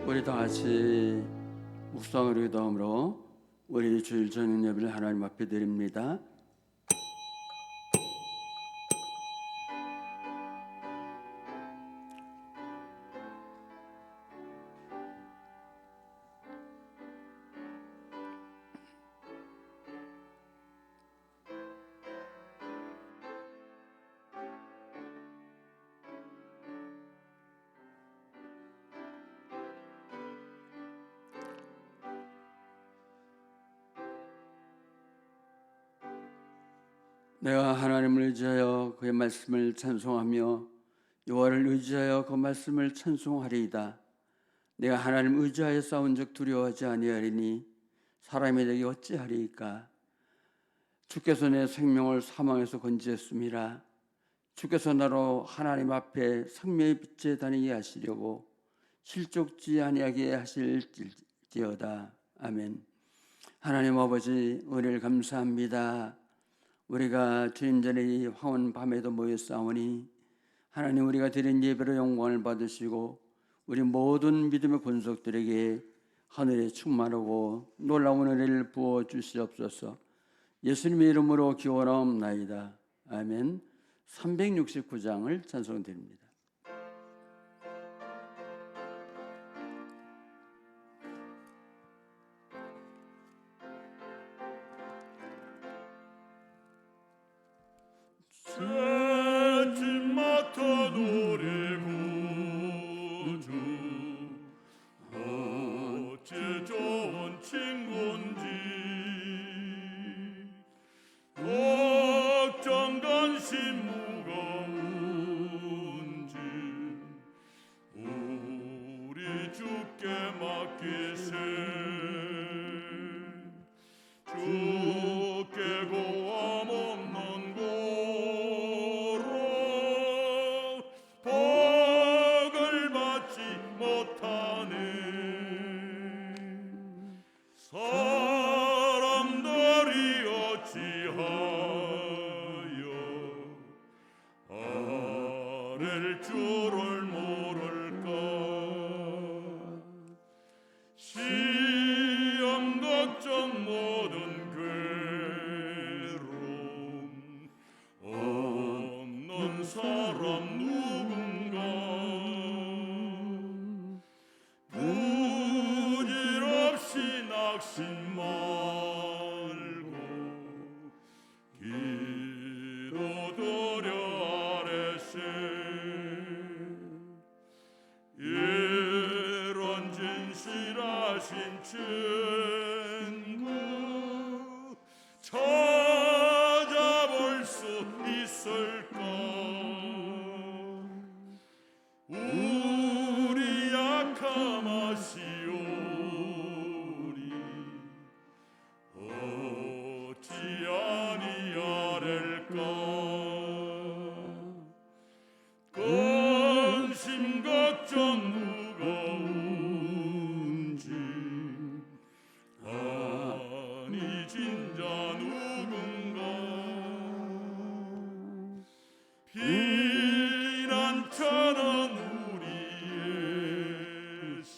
우리 다 같이 묵상으로 기도함으로 우리 주일 저녁 예배를 하나님 앞에 드립니다. 내가 하나님을 의지하여 그의 말씀을 찬송하며 여호와를 의지하여 그 말씀을 찬송하리이다. 내가 하나님을 의지하여 싸운 적 두려워하지 아니하리니 사람이 내게 어찌하리이까. 주께서 내 생명을 사망에서 건지했음이라. 주께서 나로 하나님 앞에 생명의 빛에 다니게 하시려고 실족지 아니하게 하실지어다. 아멘. 하나님 아버지, 은혜를 감사합니다. 우리가 주님 전에 이 황혼 밤에도 모였사오니 하나님, 우리가 드린 예배로 영광을 받으시고 우리 모든 믿음의 권속들에게 하늘에 충만하고 놀라운 은혜를 부어 주시옵소서. 예수님의 이름으로 기원하옵나이다. 아멘. 369장을 찬송드립니다. 새집 맡아 노래구주 어찌 좋은 친구인지 걱정 관심 무거운지 우리 주께 맡기세. 주께 고함 없는 고로 복을 받지 못하네. 사람들이 어찌하여 아랠 줄을 모를까. 시험 걱정 모든 괴로움 없는 사람 누군가. 부질없이 낙심 말고 기도드려 아뢰세. 이런 진실하신 친구 찾아볼 수 있을까. 우리 약함 아시오니 어찌 아니하렐까. 근심 걱정 무거운지 아니 진자 누군가. 피난처는 우리 예수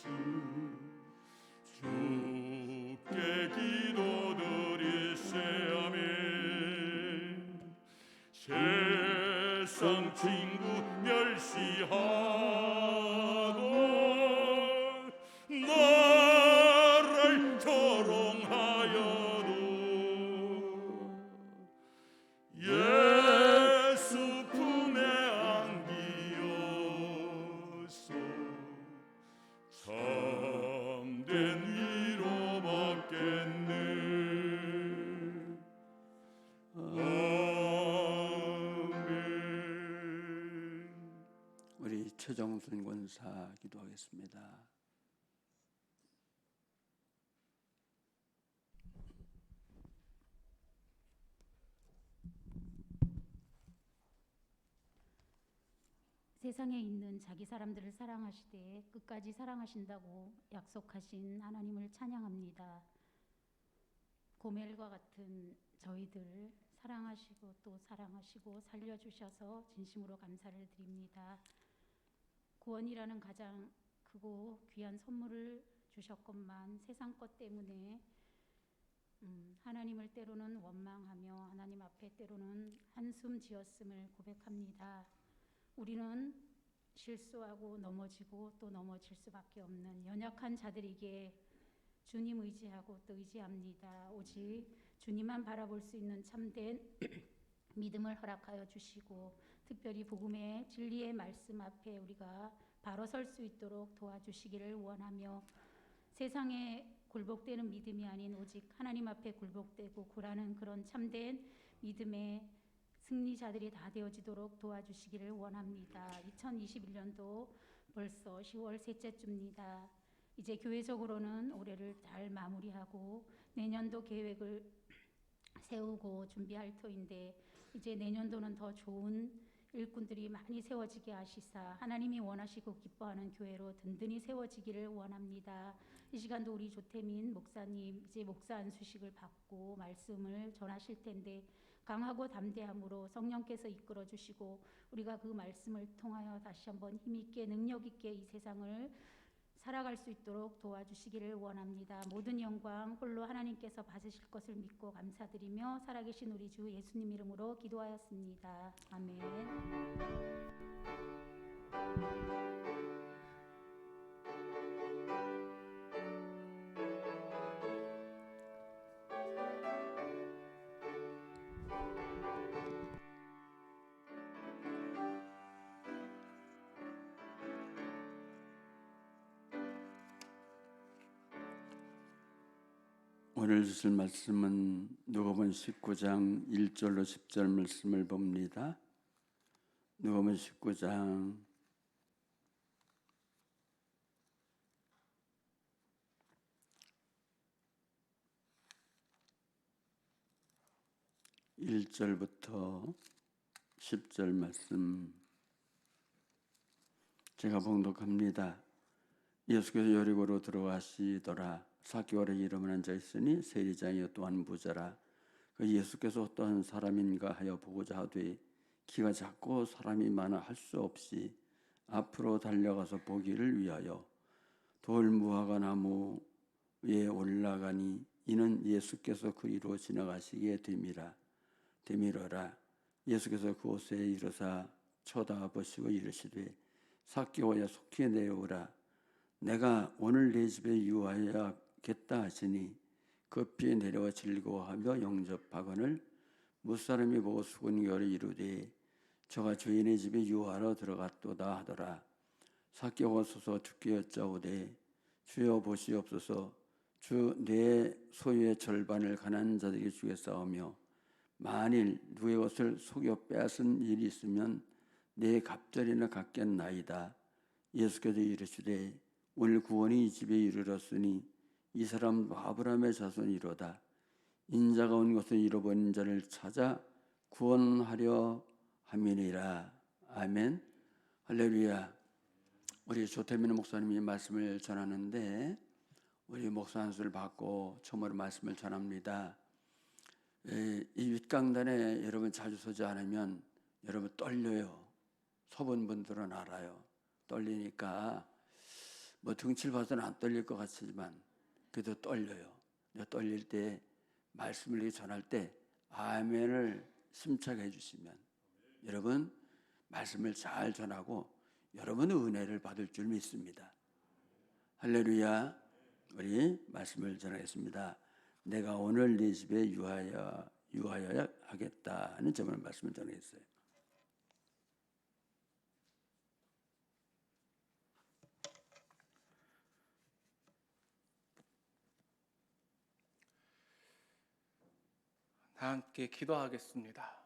주께 기도드리세. 아멘. 세상 친구 멸시하고 나를 조롱하여도 예수 품에 안기어서 참된 위로 받겠네. 우리 최정순 권사 기도하겠습니다. 세상에 있는 자기 사람들을 사랑하시되 끝까지 사랑하신다고 약속하신 하나님을 찬양합니다. 고멜과 같은 저희들 사랑하시고 또 사랑하시고 살려주셔서 진심으로 감사를 드립니다. 구원이라는 가장 크고 귀한 선물을 주셨건만 세상 것 때문에 하나님을 때로는 원망하며 하나님 앞에 때로는 한숨 지었음을 고백합니다. 우리는 실수하고 넘어지고 또 넘어질 수밖에 없는 연약한 자들에게 주님 의지하고 또 의지합니다. 오직 주님만 바라볼 수 있는 참된 믿음을 허락하여 주시고 특별히 복음의 진리의 말씀 앞에 우리가 바로 설 수 있도록 도와주시기를 원하며 세상에 굴복되는 믿음이 아닌 오직 하나님 앞에 굴복되고 굴하는 그런 참된 믿음의 승리자들이 다 되어지도록 도와주시기를 원합니다. 2021년도 벌써 10월 셋째 주입니다. 이제 교회적으로는 올해를 잘 마무리하고 내년도 계획을 세우고 준비할 터인데 이제 내년도는 더 좋은 일꾼들이 많이 세워지게 하시사 하나님이 원하시고 기뻐하는 교회로 든든히 세워지기를 원합니다. 이 시간도 우리 조태민 목사님 이제 목사 안수식을 받고 말씀을 전하실 텐데 강하고 담대함으로 성령께서 이끌어 주시고 우리가 그 말씀을 통하여 다시 한번 힘있게 능력 있게 이 세상을 살아갈 수 있도록 도와주시기를 원합니다. 모든 영광 홀로 하나님께서 받으실 것을 믿고 감사드리며 살아계신 우리 주 예수님 이름으로 기도하였습니다. 아멘. 오늘 주실 말씀은 누가복음 19장 1절로 10절 말씀을 봅니다. 누가복음 19장 1절부터 10절 말씀 제가 봉독합니다. 예수께서 여리고로 들어가시더라. 삭개오라 이름은 앉아 있으니 세리장이요 또한 부자라. 그 예수께서 어떠한 사람인가 하여 보고자 하되 키가 작고 사람이 많아 할 수 없이 앞으로 달려가서 보기를 위하여 돌무화과 나무에 올라가니 이는 예수께서 그리로 지나가시기에 되밀어라. 예수께서 그곳에 이르사 쳐다보시고 이르시되 삭개오야 속히 내려오라. 내가 오늘 내 집에 유하여야겠다 하시니 급히 내려와 즐거워하며 영접하거늘 무사람이 보고 수군결에 이르되 저가 주인의 집에 유하러 들어갔도다 하더라. 삭개오가 서서 주께 여짜오되 주여 보시옵소서. 주 내 소유의 절반을 가난한 자들에게 주겠사오며 만일 누구의 것을 속여 빼앗은 일이 있으면 내 갑절이나 갚겠나이다. 예수께서 이르시되 오늘 구원이 이 집에 이르렀으니 이 사람도 아브라함의 자손이로다. 인자가 온 것을 잃어버린 자를 찾아 구원하려 함이니라. 아멘. 할렐루야. 우리 조태민 목사님이 말씀을 전하는데 우리 목사 한 수를 받고 처음으로 말씀을 전합니다. 이 윗강단에 여러분 자주 서지 않으면 여러분 떨려요. 서본 분들은 알아요. 떨리니까 뭐 등치를 봐서는 안 떨릴 것 같지만 그래도 떨려요. 떨릴 때 말씀을 이렇게 전할 때 아멘을 심차게 해주시면 여러분 말씀을 잘 전하고 여러분의 은혜를 받을 줄 믿습니다. 할렐루야. 우리 말씀을 전하겠습니다. 내가 오늘 네 집에 유하여야 하겠다는 제목의 말씀을 전하겠어요. 다 함께 기도하겠습니다.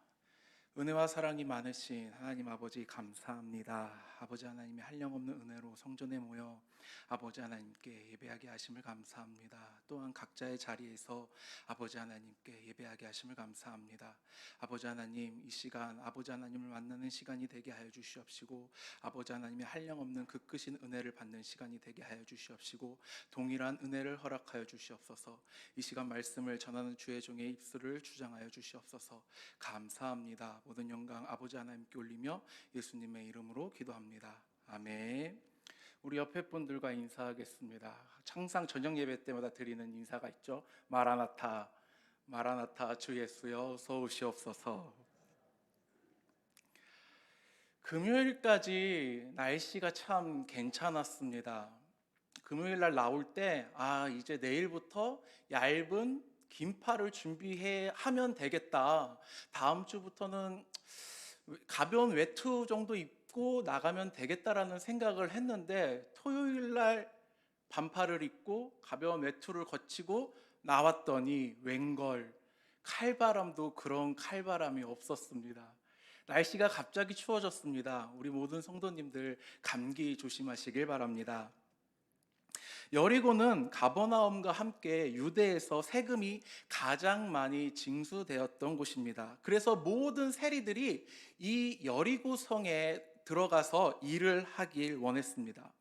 은혜와 사랑이 많으신 하나님 아버지 감사합니다. 아버지 하나님의 한량없는 은혜로 성전에 모여 아버지 하나님께 예배하게 하심을 감사합니다. 또한 각자의 자리에서 아버지 하나님께 예배하게 하심을 감사합니다. 아버지 하나님, 이 시간 아버지 하나님을 만나는 시간이 되게 하여 주시옵시고 아버지 하나님의 한량없는 그 크신 은혜를 받는 시간이 되게 하여 주시옵시고 동일한 은혜를 허락하여 주시옵소서. 이 시간 말씀을 전하는 주의 종의 입술을 주장하여 주시옵소서. 감사합니다. 모든 영광 아버지 하나님께 올리며 예수님의 이름으로 기도합니다. 아멘. 우리 옆에 분들과 인사하겠습니다. 항상 저녁 예배 때마다 드리는 인사가 있죠. 마라나타, 마라나타 주 예수여 어서 오시옵소서. 금요일까지 날씨가 참 괜찮았습니다. 금요일 날 나올 때 이제 내일부터 얇은 긴팔을 준비하면 되겠다. 다음 주부터는 가벼운 외투 정도 입고 나가면 되겠다라는 생각을 했는데 토요일 날 반팔을 입고 가벼운 외투를 거치고 나왔더니 웬걸 칼바람도 그런 칼바람이 없었습니다. 날씨가 갑자기 추워졌습니다. 우리 모든 성도님들 감기 조심하시길 바랍니다. 여리고는 가버나움과 함께 유대에서 세금이 가장 많이 징수되었던 곳입니다. 그래서 모든 세리들이 이 여리고 성에 들어가서 일을 하길 원했습니다.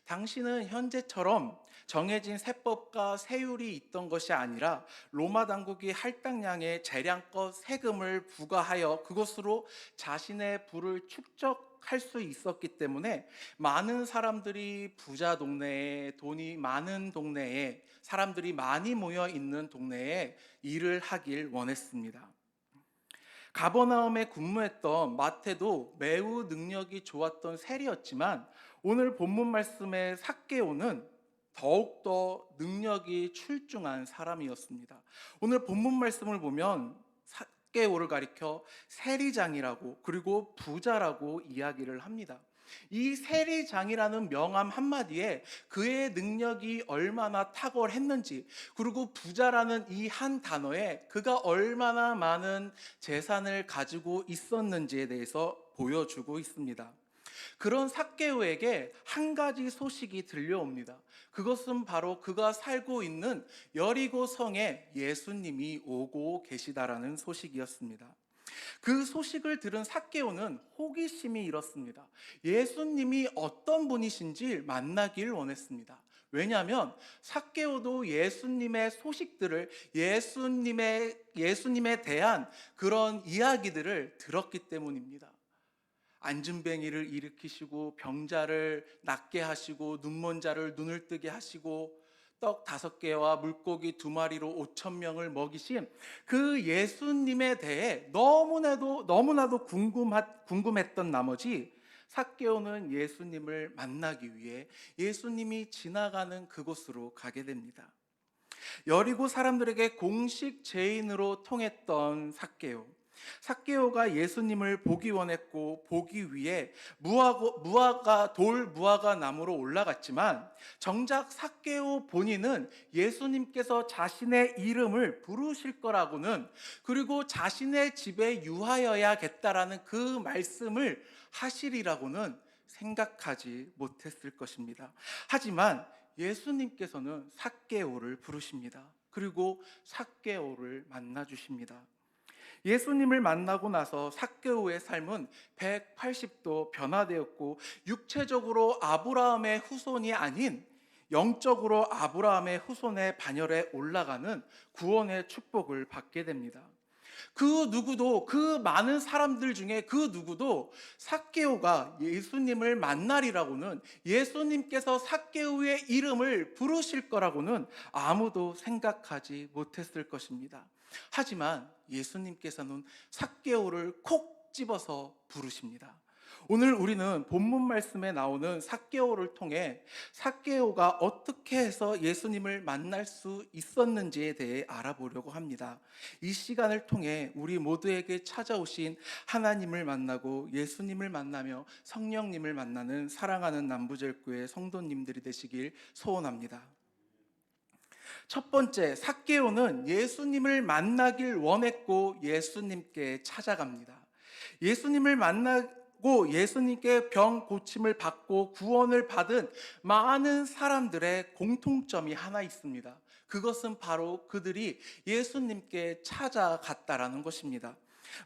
당시는 현재처럼 정해진 세법과 세율이 있던 것이 아니라 로마 당국이 할당량의 재량껏 세금을 부과하여 그것으로 자신의 부를 축적할 수 있었기 때문에 많은 사람들이 부자 동네에, 돈이 많은 동네에, 사람들이 많이 모여 있는 동네에 일을 하길 원했습니다. 가버나움에 근무했던 마태도 매우 능력이 좋았던 세리였지만 오늘 본문 말씀의 삭개오는 더욱더 능력이 출중한 사람이었습니다. 오늘 본문 말씀을 보면 삭개오를 가리켜 세리장이라고 그리고 부자라고 이야기를 합니다. 이 세리장이라는 명함 한마디에 그의 능력이 얼마나 탁월했는지, 그리고 부자라는 이 한 단어에 그가 얼마나 많은 재산을 가지고 있었는지에 대해서 보여주고 있습니다. 그런 삭개오에게 한 가지 소식이 들려옵니다. 그것은 바로 그가 살고 있는 여리고 성에 예수님이 오고 계시다라는 소식이었습니다. 그 소식을 들은 삭개오는 호기심이 일었습니다. 예수님이 어떤 분이신지 만나길 원했습니다. 왜냐하면 삭개오도 예수님의 소식들을, 예수님에 대한 그런 이야기들을 들었기 때문입니다. 안진뱅이를 일으키시고 병자를 낫게 하시고 눈먼 자를 눈을 뜨게 하시고 떡 5개와 물고기 2마리로 5,000명을 먹이신 그 예수님에 대해 너무나도 궁금했던 나머지 삭개오는 예수님을 만나기 위해 예수님이 지나가는 그곳으로 가게 됩니다. 여리고 사람들에게 공식 제인으로 통했던 삭개오가 예수님을 보기 원했고 보기 위해 돌 무화과 나무로 올라갔지만 정작 삭개오 본인은 예수님께서 자신의 이름을 부르실 거라고는, 그리고 자신의 집에 유하여야겠다라는 그 말씀을 하시리라고는 생각하지 못했을 것입니다. 하지만 예수님께서는 삭개오를 부르십니다. 그리고 삭개오를 만나 주십니다. 예수님을 만나고 나서 삭개오의 삶은 180도 변화되었고 육체적으로 아브라함의 후손이 아닌 영적으로 아브라함의 후손의 반열에 올라가는 구원의 축복을 받게 됩니다. 그 많은 사람들 중에 그 누구도 삭개오가 예수님을 만나리라고는, 예수님께서 삭개오의 이름을 부르실 거라고는 아무도 생각하지 못했을 것입니다. 하지만 예수님께서는 삭개오를 콕 집어서 부르십니다. 오늘 우리는 본문 말씀에 나오는 삭개오를 통해 삭개오가 어떻게 해서 예수님을 만날 수 있었는지에 대해 알아보려고 합니다. 이 시간을 통해 우리 모두에게 찾아오신 하나님을 만나고 예수님을 만나며 성령님을 만나는 사랑하는 남부절교회 성도님들이 되시길 소원합니다. 첫 번째, 삭개오는 예수님을 만나길 원했고 예수님께 찾아갑니다. 예수님을 만나고 예수님께 병 고침을 받고 구원을 받은 많은 사람들의 공통점이 하나 있습니다. 그것은 바로 그들이 예수님께 찾아갔다라는 것입니다.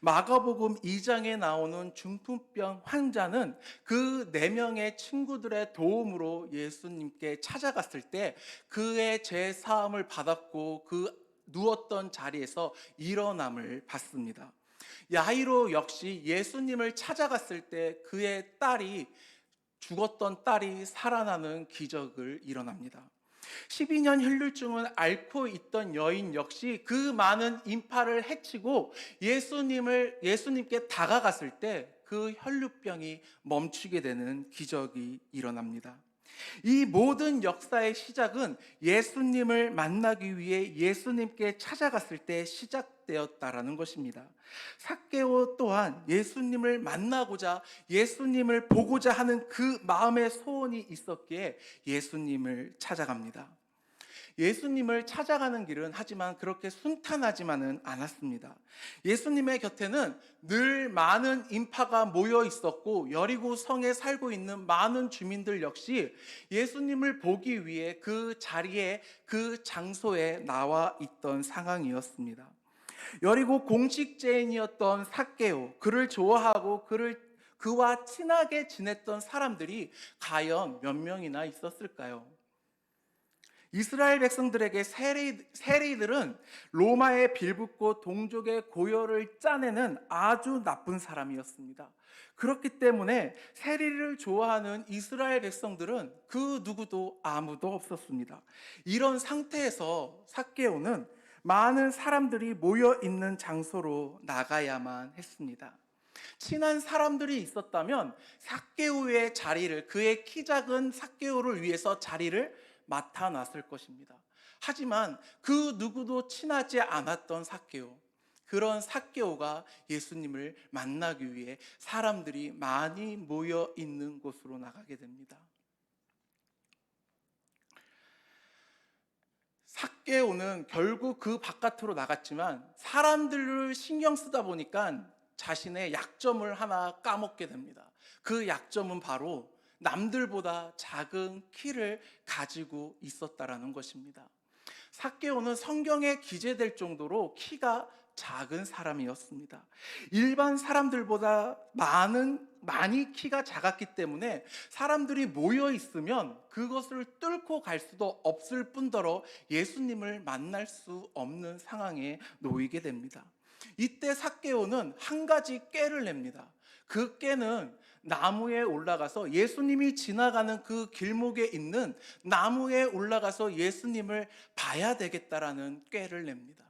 마가복음 2장에 나오는 중풍병 환자는 그 4명의 친구들의 도움으로 예수님께 찾아갔을 때 그의 죄 사함을 받았고 그 누웠던 자리에서 일어남을 받습니다. 야이로 역시 예수님을 찾아갔을 때 그의 딸이 죽었던 딸이 살아나는 기적을 일어납니다. 12년 혈루증을 앓고 있던 여인 역시 그 많은 인파를 해치고 예수님께 다가갔을 때 그 혈루병이 멈추게 되는 기적이 일어납니다. 이 모든 역사의 시작은 예수님을 만나기 위해 예수님께 찾아갔을 때 시작되었다라는 것입니다. 삭개오 또한 예수님을 만나고자 예수님을 보고자 하는 그 마음의 소원이 있었기에 예수님을 찾아갑니다. 예수님을 찾아가는 길은 하지만 그렇게 순탄하지만은 않았습니다. 예수님의 곁에는 늘 많은 인파가 모여 있었고 여리고 성에 살고 있는 많은 주민들 역시 예수님을 보기 위해 그 자리에 그 장소에 나와 있던 상황이었습니다. 여리고 공식죄인이었던 삭개오, 그를 좋아하고 그와 친하게 지냈던 사람들이 과연 몇 명이나 있었을까요? 이스라엘 백성들에게 세리들은 로마에 빌붙고 동족의 고열을 짜내는 아주 나쁜 사람이었습니다. 그렇기 때문에 세리를 좋아하는 이스라엘 백성들은 그 누구도 아무도 없었습니다. 이런 상태에서 삭개오는 많은 사람들이 모여 있는 장소로 나가야만 했습니다. 친한 사람들이 있었다면 삭개오의 자리를, 그의 키 작은 삭개오를 위해서 자리를 맡아놨을 것입니다. 하지만 그 누구도 친하지 않았던 삭개오, 그런 삭개오가 예수님을 만나기 위해 사람들이 많이 모여 있는 곳으로 나가게 됩니다. 삭개오는 결국 그 바깥으로 나갔지만 사람들을 신경 쓰다 보니까 자신의 약점을 하나 까먹게 됩니다. 그 약점은 바로 남들보다 작은 키를 가지고 있었다라는 것입니다. 삭개오는 성경에 기재될 정도로 키가 작은 사람이었습니다. 일반 사람들보다 많이 키가 작았기 때문에 사람들이 모여 있으면 그것을 뚫고 갈 수도 없을 뿐더러 예수님을 만날 수 없는 상황에 놓이게 됩니다. 이때 삭개오는 한 가지 꾀를 냅니다. 그 꾀는 나무에 올라가서 예수님이 지나가는 그 길목에 있는 나무에 올라가서 예수님을 봐야 되겠다라는 꾀를 냅니다.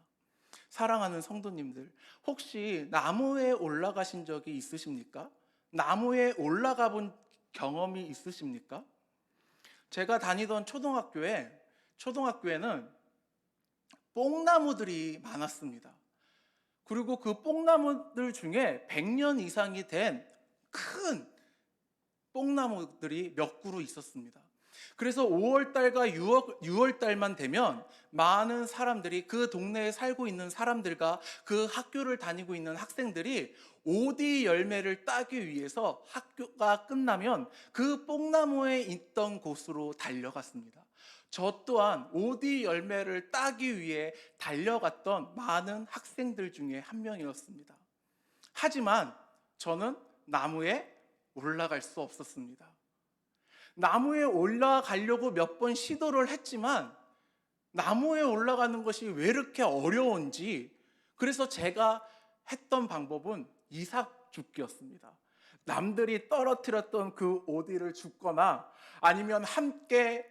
사랑하는 성도님들, 혹시 나무에 올라가신 적이 있으십니까? 나무에 올라가 본 경험이 있으십니까? 제가 다니던 초등학교에는 뽕나무들이 많았습니다. 그리고 그 뽕나무들 중에 100년 이상이 된 큰 뽕나무들이 몇 그루 있었습니다. 그래서 5월달과 6월달만 되면 많은 사람들이, 그 동네에 살고 있는 사람들과 그 학교를 다니고 있는 학생들이 오디 열매를 따기 위해서 학교가 끝나면 그 뽕나무에 있던 곳으로 달려갔습니다. 저 또한 오디 열매를 따기 위해 달려갔던 많은 학생들 중에 한 명이었습니다. 하지만 저는 나무에 올라갈 수 없었습니다. 나무에 올라가려고 몇 번 시도를 했지만 나무에 올라가는 것이 왜 이렇게 어려운지, 그래서 제가 했던 방법은 이삭줍기였습니다. 남들이 떨어뜨렸던 그 오디를 줍거나 아니면 함께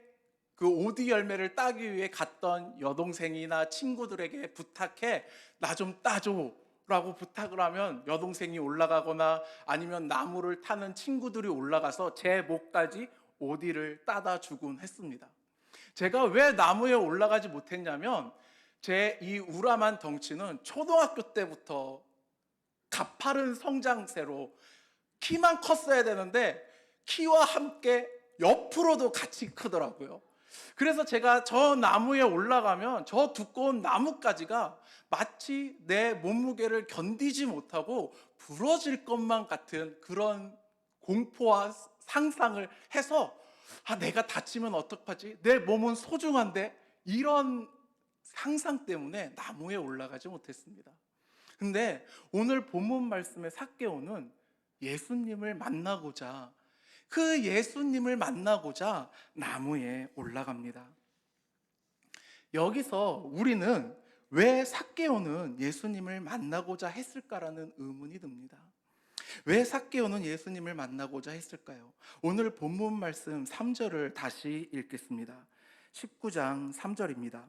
그 오디 열매를 따기 위해 갔던 여동생이나 친구들에게 부탁해, 나 좀 따줘 라고 부탁을 하면 여동생이 올라가거나 아니면 나무를 타는 친구들이 올라가서 제 목까지 오디를 따다 주곤 했습니다. 제가 왜 나무에 올라가지 못했냐면, 제 이 우람한 덩치는 초등학교 때부터 가파른 성장세로 키만 컸어야 되는데 키와 함께 옆으로도 같이 크더라고요. 그래서 제가 저 나무에 올라가면 저 두꺼운 나뭇가지가 마치 내 몸무게를 견디지 못하고 부러질 것만 같은 그런 공포와 상상을 해서, 내가 다치면 어떡하지? 내 몸은 소중한데, 이런 상상 때문에 나무에 올라가지 못했습니다. 근데 오늘 본문 말씀의 삭개오는 예수님을 만나고자, 그 예수님을 만나고자 나무에 올라갑니다. 여기서 우리는 왜 삭개오는 예수님을 만나고자 했을까라는 의문이 듭니다. 왜 삭개오는 예수님을 만나고자 했을까요? 오늘 본문 말씀 3절을 다시 읽겠습니다. 19장 3절입니다.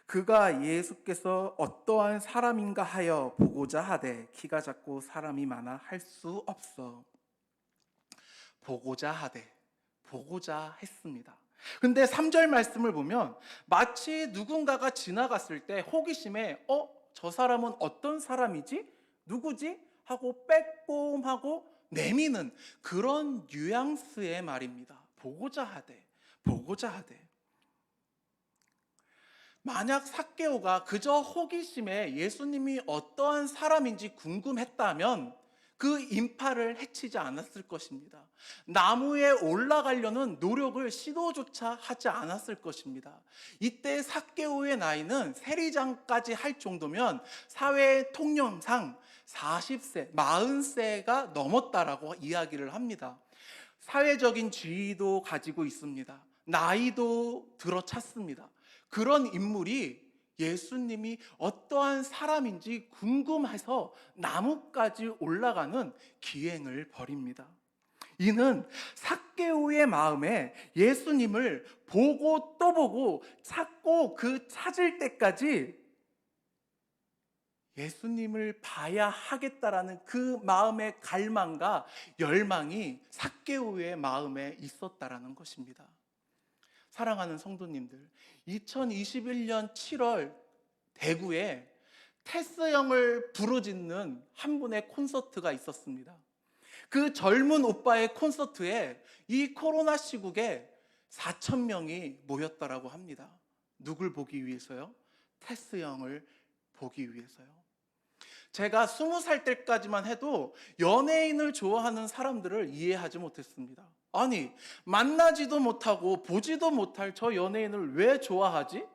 그가 예수께서 어떠한 사람인가 하여 보고자 하되 키가 작고 사람이 많아 할 수 없어. 보고자 하되, 보고자 했습니다. 근데 3절 말씀을 보면 마치 누군가가 지나갔을 때 호기심에 저 사람은 어떤 사람이지? 누구지? 하고 빼꼼하고 내미는 그런 뉘앙스의 말입니다. 보고자 하되, 보고자 하되. 만약 삭개오가 그저 호기심에 예수님이 어떠한 사람인지 궁금했다면 그 인파를 해치지 않았을 것입니다. 나무에 올라가려는 노력을 시도조차 하지 않았을 것입니다. 이때 삭개오의 나이는 세리장까지 할 정도면 사회 통념상 40세, 40세가 넘었다라고 이야기를 합니다. 사회적인 지위도 가지고 있습니다. 나이도 들어찼습니다. 그런 인물이 예수님이 어떠한 사람인지 궁금해서 나무까지 올라가는 기행을 벌입니다. 이는 삭개오의 마음에 예수님을 보고 또 보고 찾고 그 찾을 때까지 예수님을 봐야 하겠다라는 그 마음의 갈망과 열망이 삭개오의 마음에 있었다라는 것입니다. 사랑하는 성도님들, 2021년 7월 대구에 테스 형을 부르짖는 한 분의 콘서트가 있었습니다. 그 젊은 오빠의 콘서트에 이 코로나 시국에 4,000명이 모였다라고 합니다. 누굴 보기 위해서요? 테스 형을 보기 위해서요. 제가 20살 때까지만 해도 연예인을 좋아하는 사람들을 이해하지 못했습니다. 아니, 만나지도 못하고 보지도 못할 저 연예인을 왜 좋아하지?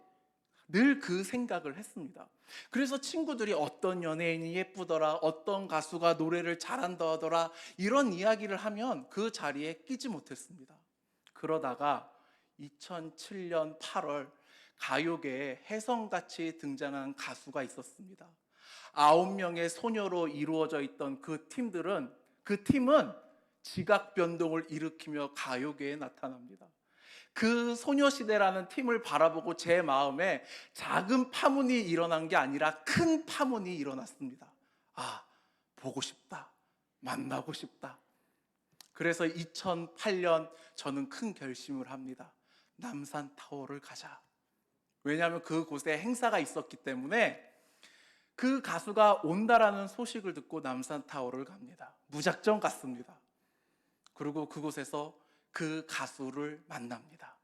늘 그 생각을 했습니다. 그래서 친구들이 어떤 연예인이 예쁘더라, 어떤 가수가 노래를 잘한다 하더라, 이런 이야기를 하면 그 자리에 끼지 못했습니다. 그러다가 2007년 8월 가요계에 혜성같이 등장한 가수가 있었습니다. 9명의 소녀로 이루어져 있던 그 팀은 지각 변동을 일으키며 가요계에 나타납니다. 그 소녀시대라는 팀을 바라보고 제 마음에 작은 파문이 일어난 게 아니라 큰 파문이 일어났습니다. 보고 싶다. 만나고 싶다. 그래서 2008년 저는 큰 결심을 합니다. 남산타워를 가자. 왜냐하면 그곳에 행사가 있었기 때문에 그 가수가 온다라는 소식을 듣고 남산타워를 갑니다. 무작정 갔습니다. 그리고 그곳에서 그 가수를 만납니다.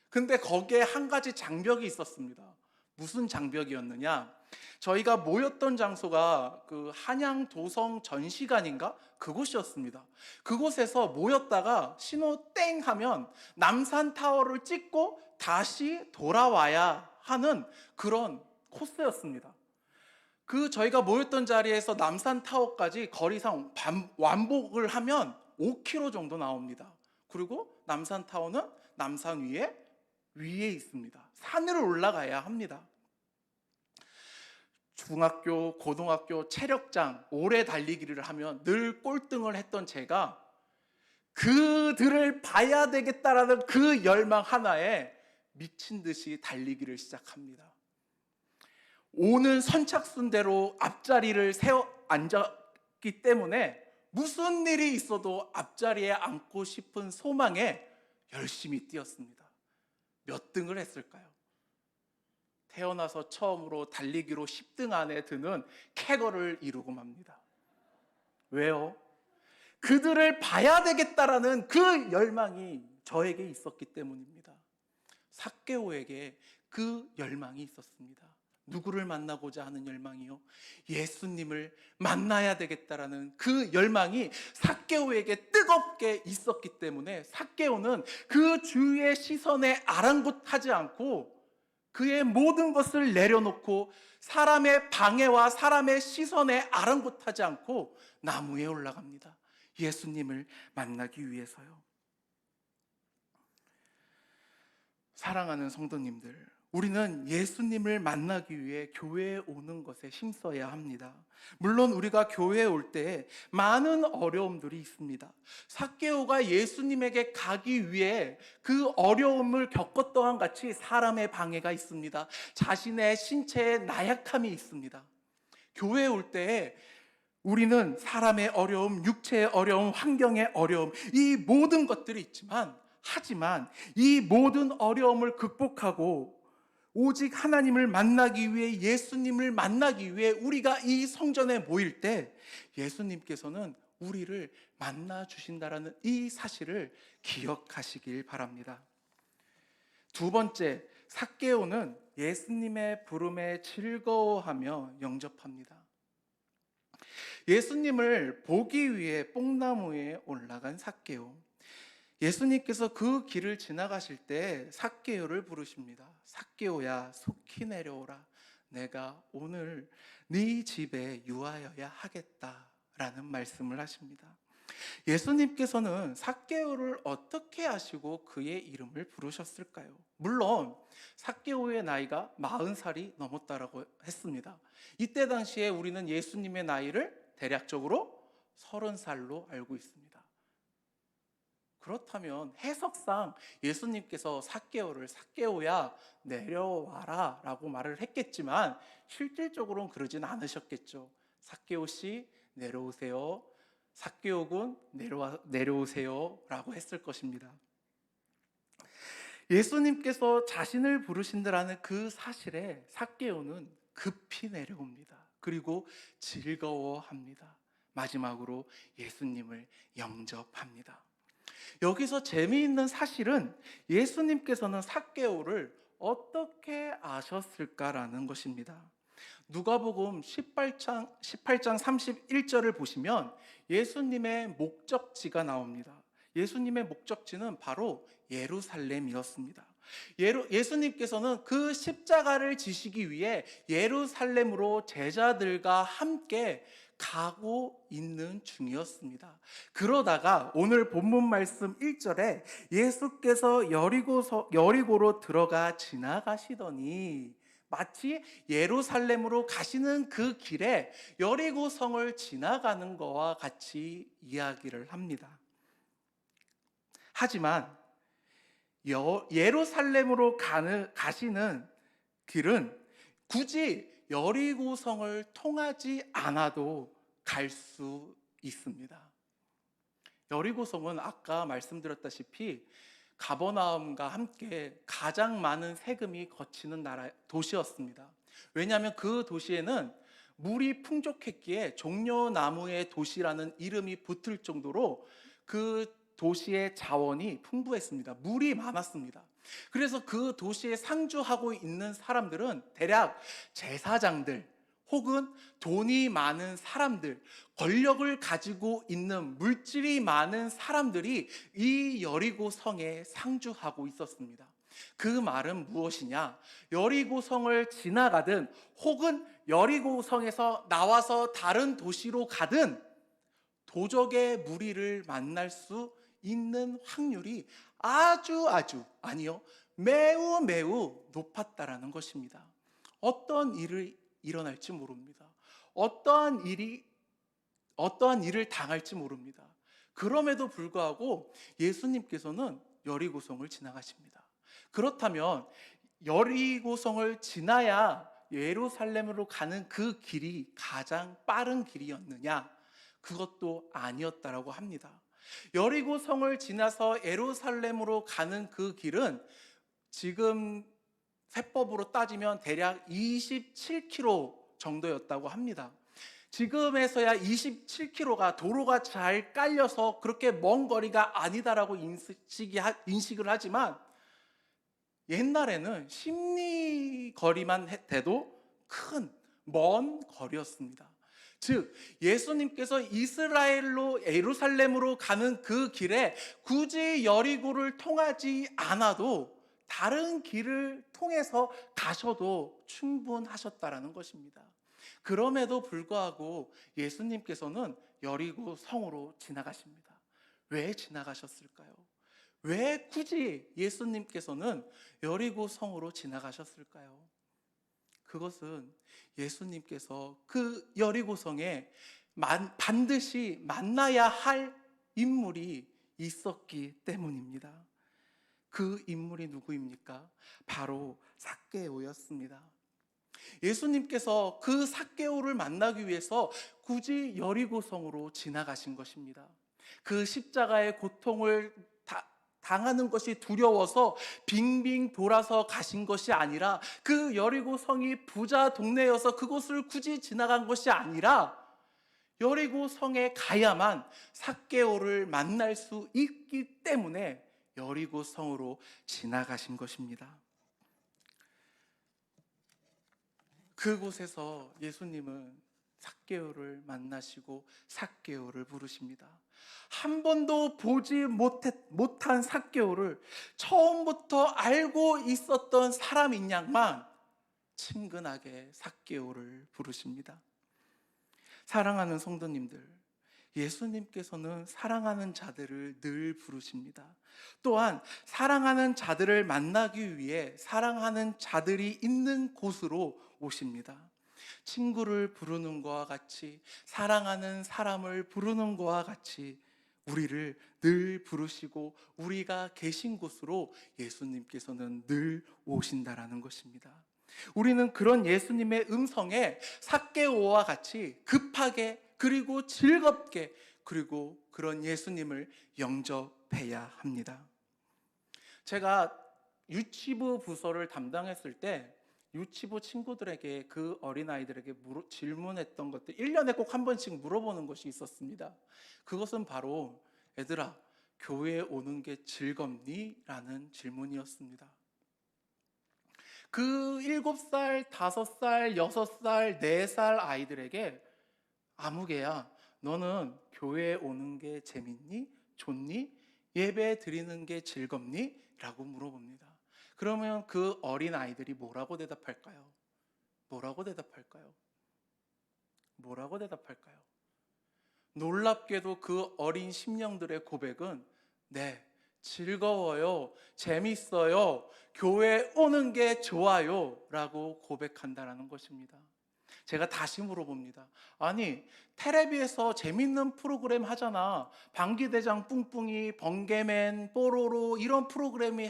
근데 거기에 한 가지 장벽이 있었습니다. 무슨 장벽이었느냐? 저희가 모였던 장소가 그 한양 도성 전시관인가? 그곳이었습니다. 그곳에서 모였다가 신호 땡 하면 남산타워를 찍고 다시 돌아와야 하는 그런 코스였습니다. 저희가 모였던 자리에서 남산타워까지 거리상 완복을 하면 5km 정도 나옵니다. 그리고 남산타워는 남산 위에 있습니다. 산으로 올라가야 합니다. 중학교, 고등학교 체력장 오래 달리기를 하면 늘 꼴등을 했던 제가 그들을 봐야 되겠다라는 그 열망 하나에 미친 듯이 달리기를 시작합니다. 오는 선착순대로 앞자리를 세워 앉았기 때문에 무슨 일이 있어도 앞자리에 앉고 싶은 소망에 열심히 뛰었습니다. 몇 등을 했을까요? 태어나서 처음으로 달리기로 10등 안에 드는 쾌거를 이루고 맙니다. 왜요? 그들을 봐야 되겠다라는 그 열망이 저에게 있었기 때문입니다. 삭개오에게 그 열망이 있었습니다. 누구를 만나고자 하는 열망이요? 예수님을 만나야 되겠다라는 그 열망이 삭개오에게 뜨겁게 있었기 때문에 삭개오는 그 주위의 시선에 아랑곳하지 않고 그의 모든 것을 내려놓고 사람의 방해와 사람의 시선에 아랑곳하지 않고 나무에 올라갑니다. 예수님을 만나기 위해서요. 사랑하는 성도님들, 우리는 예수님을 만나기 위해 교회에 오는 것에 힘써야 합니다. 물론 우리가 교회에 올 때 많은 어려움들이 있습니다. 삭개오가 예수님에게 가기 위해 그 어려움을 겪었던 같이 사람의 방해가 있습니다. 자신의 신체에 나약함이 있습니다. 교회에 올 때 우리는 사람의 어려움, 육체의 어려움, 환경의 어려움, 이 모든 것들이 있지만, 하지만 이 모든 어려움을 극복하고 오직 하나님을 만나기 위해, 예수님을 만나기 위해 우리가 이 성전에 모일 때 예수님께서는 우리를 만나 주신다라는 이 사실을 기억하시길 바랍니다. 두 번째, 삭개오는 예수님의 부름에 즐거워하며 영접합니다. 예수님을 보기 위해 뽕나무에 올라간 삭개오. 예수님께서 그 길을 지나가실 때 삭개오를 부르십니다. 삭개오야, 속히 내려오라. 내가 오늘 네 집에 유하여야 하겠다라는 말씀을 하십니다. 예수님께서는 삭개오를 어떻게 아시고 그의 이름을 부르셨을까요? 물론 삭개오의 나이가 40살이 넘었다라고 했습니다. 이때 당시에 우리는 예수님의 나이를 대략적으로 30살로 알고 있습니다. 그렇다면 해석상 예수님께서 삭개오야 내려와라 라고 말을 했겠지만 실질적으로는 그러진 않으셨겠죠. 삭개오 씨 내려오세요. 삭개오 군 내려오세요 라고 했을 것입니다. 예수님께서 자신을 부르신다라는 그 사실에 삭개오는 급히 내려옵니다. 그리고 즐거워합니다. 마지막으로 예수님을 영접합니다. 여기서 재미있는 사실은 예수님께서는 삭개오를 어떻게 아셨을까라는 것입니다. 누가복음 18장 31절을 보시면 예수님의 목적지가 나옵니다. 예수님의 목적지는 바로 예루살렘이었습니다. 예수님께서는 그 십자가를 지시기 위해 예루살렘으로 제자들과 함께 가고 있는 중이었습니다. 그러다가 오늘 본문 말씀 1절에 예수께서 여리고로 들어가 지나가시더니, 마치 예루살렘으로 가시는 그 길에 여리고성을 지나가는 것과 같이 이야기를 합니다. 하지만 예루살렘으로 가시는 길은 굳이 여리고성을 통하지 않아도 갈 수 있습니다. 여리고성은 아까 말씀드렸다시피 가버나움과 함께 가장 많은 세금이 거치는 도시였습니다. 왜냐하면 그 도시에는 물이 풍족했기에 종려나무의 도시라는 이름이 붙을 정도로 그 도시의 자원이 풍부했습니다. 물이 많았습니다. 그래서 그 도시에 상주하고 있는 사람들은 대략 제사장들 혹은 돈이 많은 사람들, 권력을 가지고 있는 물질이 많은 사람들이 이 여리고성에 상주하고 있었습니다. 그 말은 무엇이냐? 여리고성을 지나가든 혹은 여리고성에서 나와서 다른 도시로 가든 도적의 무리를 만날 수 있는 확률이 매우 높았다라는 것입니다. 어떤 일이 일어날지 모릅니다. 어떠한 일을 당할지 모릅니다. 그럼에도 불구하고 예수님께서는 여리고성을 지나가십니다. 그렇다면 여리고성을 지나야 예루살렘으로 가는 그 길이 가장 빠른 길이었느냐? 그것도 아니었다라고 합니다. 여리고성을 지나서 예루살렘으로 가는 그 길은 지금 세법으로 따지면 대략 27km 정도였다고 합니다. 지금에서야 27km가 도로가 잘 깔려서 그렇게 먼 거리가 아니다라고 인식을 하지만 옛날에는 십리 거리만 돼도 먼 거리였습니다. 즉 예수님께서 이스라엘로 예루살렘으로 가는 그 길에 굳이 여리고를 통하지 않아도 다른 길을 통해서 가셔도 충분하셨다라는 것입니다. 그럼에도 불구하고 예수님께서는 여리고 성으로 지나가십니다. 왜 지나가셨을까요? 왜 굳이 예수님께서는 여리고 성으로 지나가셨을까요? 그것은 예수님께서 그 여리고 성에 반드시 만나야 할 인물이 있었기 때문입니다. 그 인물이 누구입니까? 바로 삭개오였습니다. 예수님께서 그 삭개오를 만나기 위해서 굳이 여리고성으로 지나가신 것입니다. 그 십자가의 고통을 당하는 것이 두려워서 빙빙 돌아서 가신 것이 아니라, 그 여리고성이 부자 동네여서 그곳을 굳이 지나간 것이 아니라 여리고성에 가야만 삭개오를 만날 수 있기 때문에 여리고성으로 지나가신 것입니다. 그곳에서 예수님은 삭개오를 만나시고 삭개오를 부르십니다. 한 번도 보지 못한 삭개오를 처음부터 알고 있었던 사람인 양만 친근하게 삭개오를 부르십니다. 사랑하는 성도님들, 예수님께서는 사랑하는 자들을 늘 부르십니다. 또한 사랑하는 자들을 만나기 위해 사랑하는 자들이 있는 곳으로 오십니다. 친구를 부르는 것과 같이, 사랑하는 사람을 부르는 것과 같이 우리를 늘 부르시고 우리가 계신 곳으로 예수님께서는 늘 오신다라는 것입니다. 우리는 그런 예수님의 음성에 삭개오와 같이 급하게, 그리고 즐겁게, 그리고 그런 예수님을 영접해야 합니다. 제가 유치부 부서를 담당했을 때 유치부 친구들에게, 그 어린아이들에게 질문했던 것들, 1년에 꼭 한 번씩 물어보는 것이 있었습니다. 그것은 바로, 얘들아, 교회에 오는 게 즐겁니? 라는 질문이었습니다. 그 7살, 5살, 6살, 4살 아이들에게 아무개야, 너는 교회에 오는 게 재밌니? 좋니? 예배 드리는 게 즐겁니? 라고 물어봅니다. 그러면 그 어린 아이들이 뭐라고 대답할까요? 뭐라고 대답할까요? 뭐라고 대답할까요? 놀랍게도 그 어린 심령들의 고백은, 네, 즐거워요, 재밌어요, 교회 오는 게 좋아요 라고 고백한다는 것입니다. 제가 다시 물어봅니다. 아니, 텔레비에서 재밌는 프로그램 하잖아. 방귀대장 뿡뿡이, 번개맨, 뽀로로, 이런 프로그램을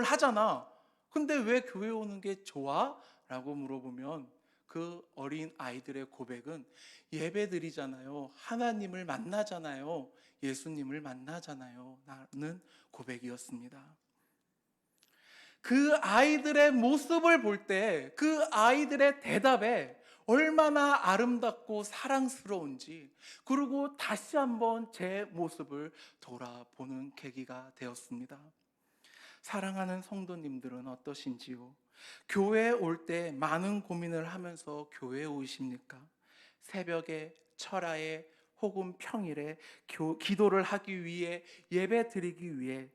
하잖아. 근데 왜 교회 오는 게 좋아? 라고 물어보면 그 어린 아이들의 고백은, 예배 드리잖아요, 하나님을 만나잖아요, 예수님을 만나잖아요 라는 고백이었습니다. 그 아이들의 모습을 볼 때 그 아이들의 대답에 얼마나 아름답고 사랑스러운지, 그리고 다시 한번 제 모습을 돌아보는 계기가 되었습니다. 사랑하는 성도님들은 어떠신지요? 교회에 올 때 많은 고민을 하면서 교회에 오십니까? 새벽에, 철야에, 혹은 평일에 기도를 하기 위해, 예배 드리기 위해.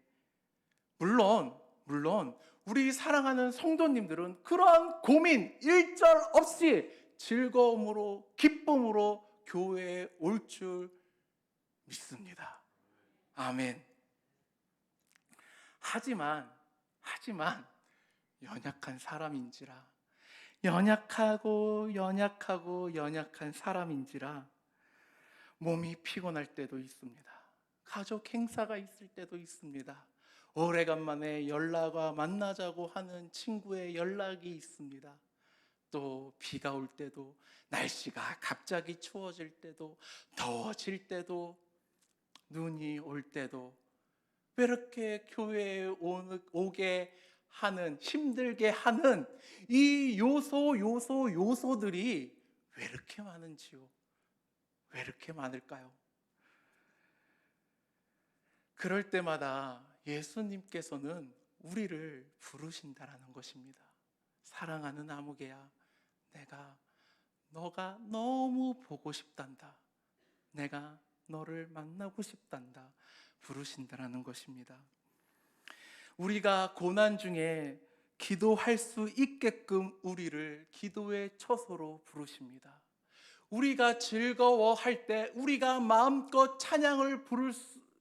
물론 우리 사랑하는 성도님들은 그러한 고민 일절 없이 즐거움으로, 기쁨으로 교회에 올 줄 믿습니다. 아멘. 하지만 연약한 사람인지라, 연약한 사람인지라 몸이 피곤할 때도 있습니다. 가족 행사가 있을 때도 있습니다. 오래간만에 연락과 만나자고 하는 친구의 연락이 있습니다. 또 비가 올 때도, 날씨가 갑자기 추워질 때도, 더워질 때도, 눈이 올 때도, 왜 이렇게 교회에 오게 하는, 힘들게 하는 이 요소들이 왜 이렇게 많은지요? 왜 이렇게 많을까요? 그럴 때마다 예수님께서는 우리를 부르신다라는 것입니다. 사랑하는 아무개야, 너가 너무 보고 싶단다. 내가 너를 만나고 싶단다. 부르신다라는 것입니다. 우리가 고난 중에 기도할 수 있게끔 우리를 기도의 처소로 부르십니다. 우리가 즐거워할 때, 우리가 마음껏 찬양을 부를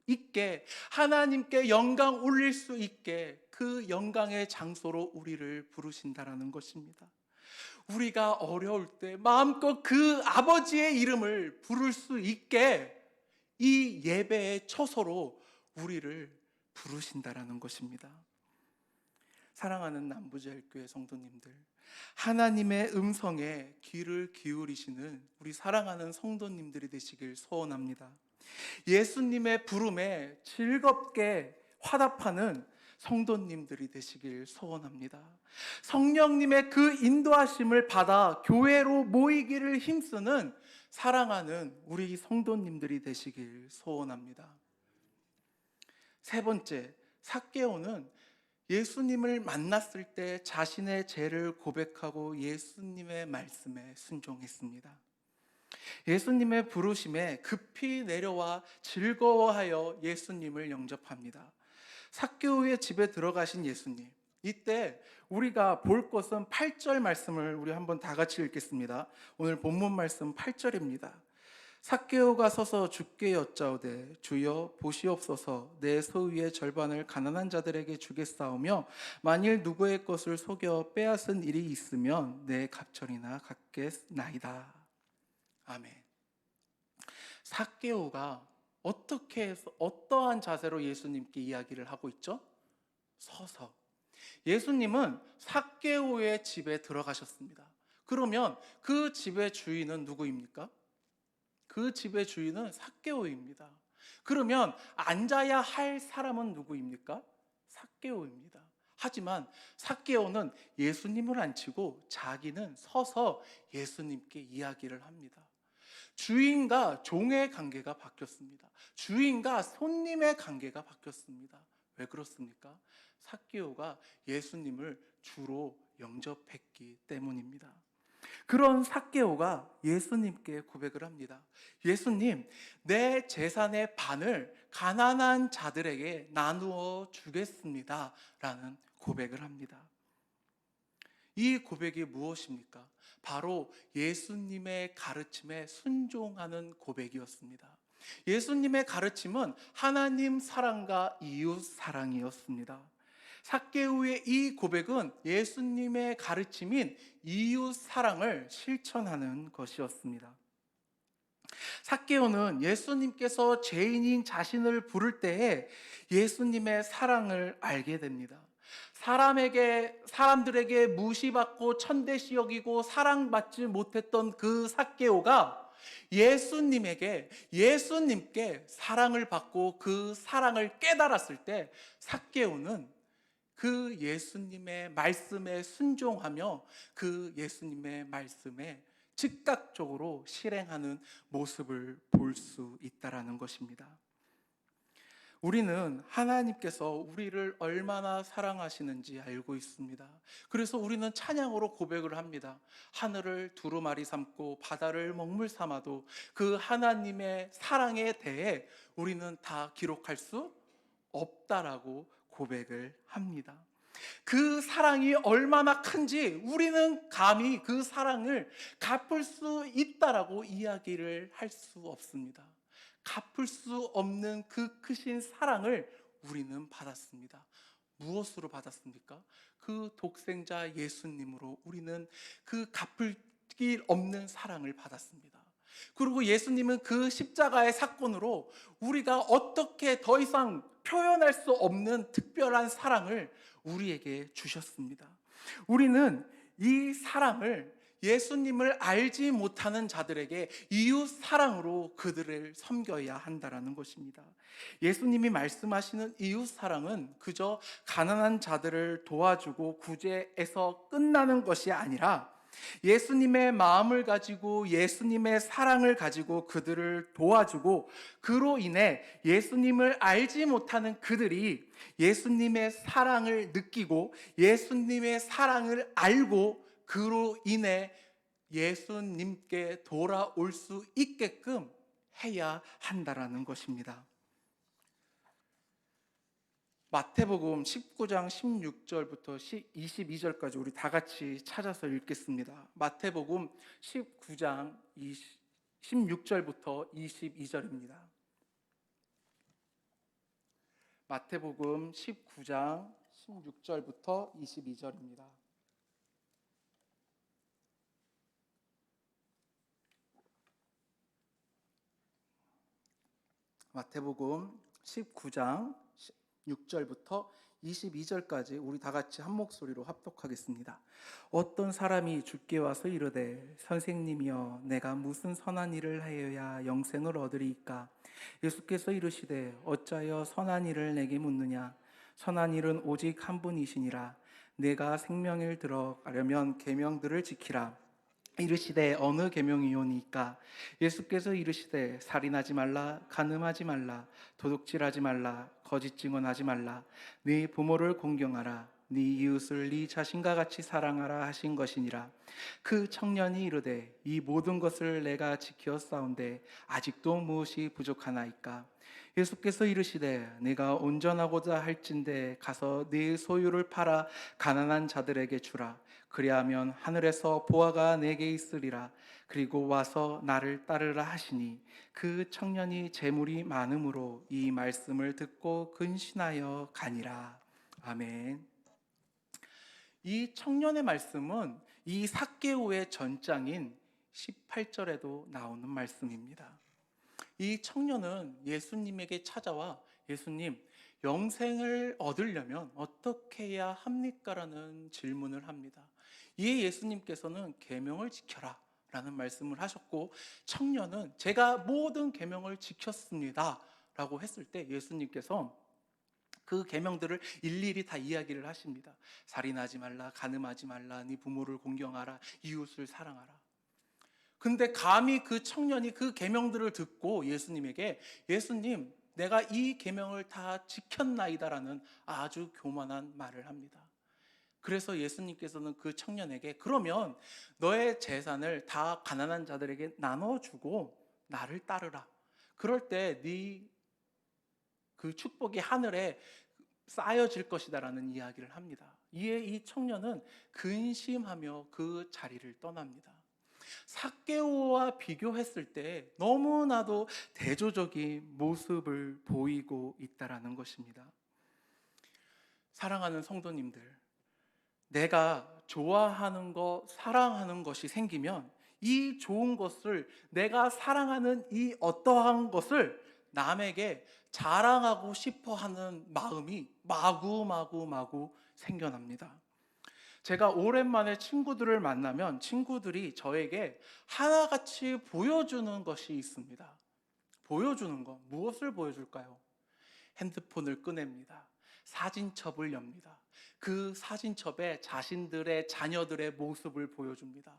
있게, 하나님께 영광 올릴 수 있게 그 영광의 장소로 우리를 부르신다라는 것입니다. 우리가 어려울 때 마음껏 그 아버지의 이름을 부를 수 있게 이 예배의 처소로 우리를 부르신다라는 것입니다. 사랑하는 남부제일교회 성도님들, 하나님의 음성에 귀를 기울이시는 우리 사랑하는 성도님들이 되시길 소원합니다. 예수님의 부름에 즐겁게 화답하는 성도님들이 되시길 소원합니다. 성령님의 그 인도하심을 받아 교회로 모이기를 힘쓰는 사랑하는 우리 성도님들이 되시길 소원합니다. 세 번째, 삭개오는 예수님을 만났을 때 자신의 죄를 고백하고 예수님의 말씀에 순종했습니다. 예수님의 부르심에 급히 내려와 즐거워하여 예수님을 영접합니다. 삭개오의 집에 들어가신 예수님, 이때 우리가 볼 것은 8절 말씀을 우리 한번 다 같이 읽겠습니다. 오늘 본문 말씀 8절입니다. 삭개오가 서서 주께 여짜오되 주여 보시옵소서, 내 소유의 절반을 가난한 자들에게 주겠사오며 만일 누구의 것을 속여 빼앗은 일이 있으면 내 갑절이나 갚겠나이다. 아멘. 삭개오가 어떻게 해서 어떠한 자세로 예수님께 이야기를 하고 있죠? 서서. 예수님은 삭개오의 집에 들어가셨습니다. 그러면 그 집의 주인은 누구입니까? 그 집의 주인은 삭개오입니다. 그러면 앉아야 할 사람은 누구입니까? 삭개오입니다. 하지만 삭개오는 예수님을 앉히고 자기는 서서 예수님께 이야기를 합니다. 주인과 종의 관계가 바뀌었습니다. 주인과 손님의 관계가 바뀌었습니다. 왜 그렇습니까? 삭개오가 예수님을 주로 영접했기 때문입니다. 그런 삭개오가 예수님께 고백을 합니다. 예수님, 내 재산의 반을 가난한 자들에게 나누어 주겠습니다 라는 고백을 합니다. 이 고백이 무엇입니까? 바로 예수님의 가르침에 순종하는 고백이었습니다. 예수님의 가르침은 하나님 사랑과 이웃 사랑이었습니다. 삭개오의 이 고백은 예수님의 가르침인 이웃 사랑을 실천하는 것이었습니다. 삭개오는 예수님께서 죄인인 자신을 부를 때에 예수님의 사랑을 알게 됩니다. 사람들에게 무시받고 천대시 여기고 사랑받지 못했던 그 삭개오가 예수님께 사랑을 받고 그 사랑을 깨달았을 때 삭개오는 그 예수님의 말씀에 순종하며 그 예수님의 말씀에 즉각적으로 실행하는 모습을 볼 수 있다라는 것입니다. 우리는 하나님께서 우리를 얼마나 사랑하시는지 알고 있습니다. 그래서 우리는 찬양으로 고백을 합니다. 하늘을 두루마리 삼고 바다를 먹물 삼아도 그 하나님의 사랑에 대해 우리는 다 기록할 수 없다라고 고백을 합니다. 그 사랑이 얼마나 큰지 우리는 감히 그 사랑을 갚을 수 있다라고 이야기를 할 수 없습니다. 갚을 수 없는 그 크신 사랑을 우리는 받았습니다. 무엇으로 받았습니까? 그 독생자 예수님으로 우리는 그 갚을 길 없는 사랑을 받았습니다. 그리고 예수님은 그 십자가의 사건으로 우리가 어떻게 더 이상 표현할 수 없는 특별한 사랑을 우리에게 주셨습니다. 우리는 이 사랑을 예수님을 알지 못하는 자들에게 이웃 사랑으로 그들을 섬겨야 한다라는 것입니다. 예수님이 말씀하시는 이웃 사랑은 그저 가난한 자들을 도와주고 구제해서 끝나는 것이 아니라 예수님의 마음을 가지고 예수님의 사랑을 가지고 그들을 도와주고 그로 인해 예수님을 알지 못하는 그들이 예수님의 사랑을 느끼고 예수님의 사랑을 알고 그로 인해 예수님께 돌아올 수 있게끔 해야 한다라는 것입니다. 마태복음 19장 16절부터 22절까지 우리 다 같이 찾아서 읽겠습니다. 마태복음 19장 16절부터 22절입니다. 마태복음 19장 16절부터 22절입니다. 마태복음 19장 6절부터 22절까지 우리 다 같이 한 목소리로 합독하겠습니다. 어떤 사람이 주께 와서 이르되 선생님이여 내가 무슨 선한 일을 하여야 영생을 얻으리이까? 예수께서 이르시되 어찌하여 선한 일을 내게 묻느냐? 선한 일은 오직 한 분이시니라. 내가 생명을 들어가려면 계명들을 지키라. 이르시되 어느 계명이오니까? 예수께서 이르시되 살인하지 말라, 간음하지 말라, 도둑질하지 말라, 거짓 증언하지 말라, 네 부모를 공경하라, 네 이웃을 네 자신과 같이 사랑하라 하신 것이니라. 그 청년이 이르되 이 모든 것을 내가 지켰사온데 아직도 무엇이 부족하나이까? 예수께서 이르시되 내가 온전하고자 할진대 가서 네 소유를 팔아 가난한 자들에게 주라. 그리하면 하늘에서 보화가 내게 있으리라. 그리고 와서 나를 따르라 하시니 그 청년이 재물이 많음으로 이 말씀을 듣고 근신하여 가니라. 아멘. 이 청년의 말씀은 이 삭개오의 전장인 18절에도 나오는 말씀입니다. 이 청년은 예수님에게 찾아와 예수님, 영생을 얻으려면 어떻게 해야 합니까? 라는 질문을 합니다. 이에 예수님께서는 계명을 지켜라 라는 말씀을 하셨고, 청년은 제가 모든 계명을 지켰습니다 라고 했을 때 예수님께서 그 계명들을 일일이 다 이야기를 하십니다. 살인하지 말라, 간음하지 말라, 네 부모를 공경하라, 이웃을 사랑하라. 근데 감히 그 청년이 그 계명들을 듣고 예수님에게 예수님, 내가 이 계명을 다 지켰나이다라는 아주 교만한 말을 합니다. 그래서 예수님께서는 그 청년에게 그러면 너의 재산을 다 가난한 자들에게 나눠주고 나를 따르라. 그럴 때 네 그 축복이 하늘에 쌓여질 것이다라는 이야기를 합니다. 이에 이 청년은 근심하며 그 자리를 떠납니다. 삭개오와 비교했을 때 너무나도 대조적인 모습을 보이고 있다라는 것입니다. 사랑하는 성도님들, 내가 좋아하는 것, 사랑하는 것이 생기면 이 좋은 것을, 내가 사랑하는 이 어떠한 것을 남에게 자랑하고 싶어 하는 마음이 마구 생겨납니다. 제가 오랜만에 친구들을 만나면 친구들이 저에게 하나같이 보여주는 것이 있습니다. 보여주는 것, 무엇을 보여줄까요? 핸드폰을 꺼냅니다. 사진첩을 엽니다. 그 사진첩에 자신들의 자녀들의 모습을 보여줍니다.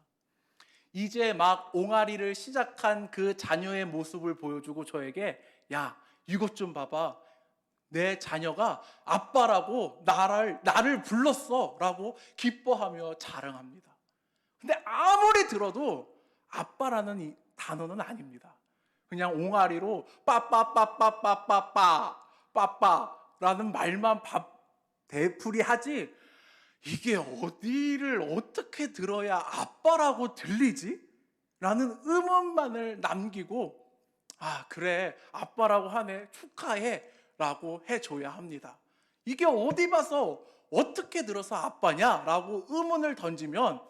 이제 막 옹알이를 시작한 그 자녀의 모습을 보여주고 저에게 야, 이것 좀 봐봐. 내 자녀가 아빠라고 나를 불렀어 라고 기뻐하며 자랑합니다. 근데 아무리 들어도 아빠라는 이 단어는 아닙니다. 그냥 옹알이로 빠빠라는 말만 되풀이 하지, 이게 어디를 어떻게 들어야 아빠라고 들리지? 라는 의문만을 남기고 그래, 아빠라고 하네, 축하해 라고 해줘야 합니다. 이게 어디 봐서 어떻게 들어서 아빠냐? 라고 의문을 던지면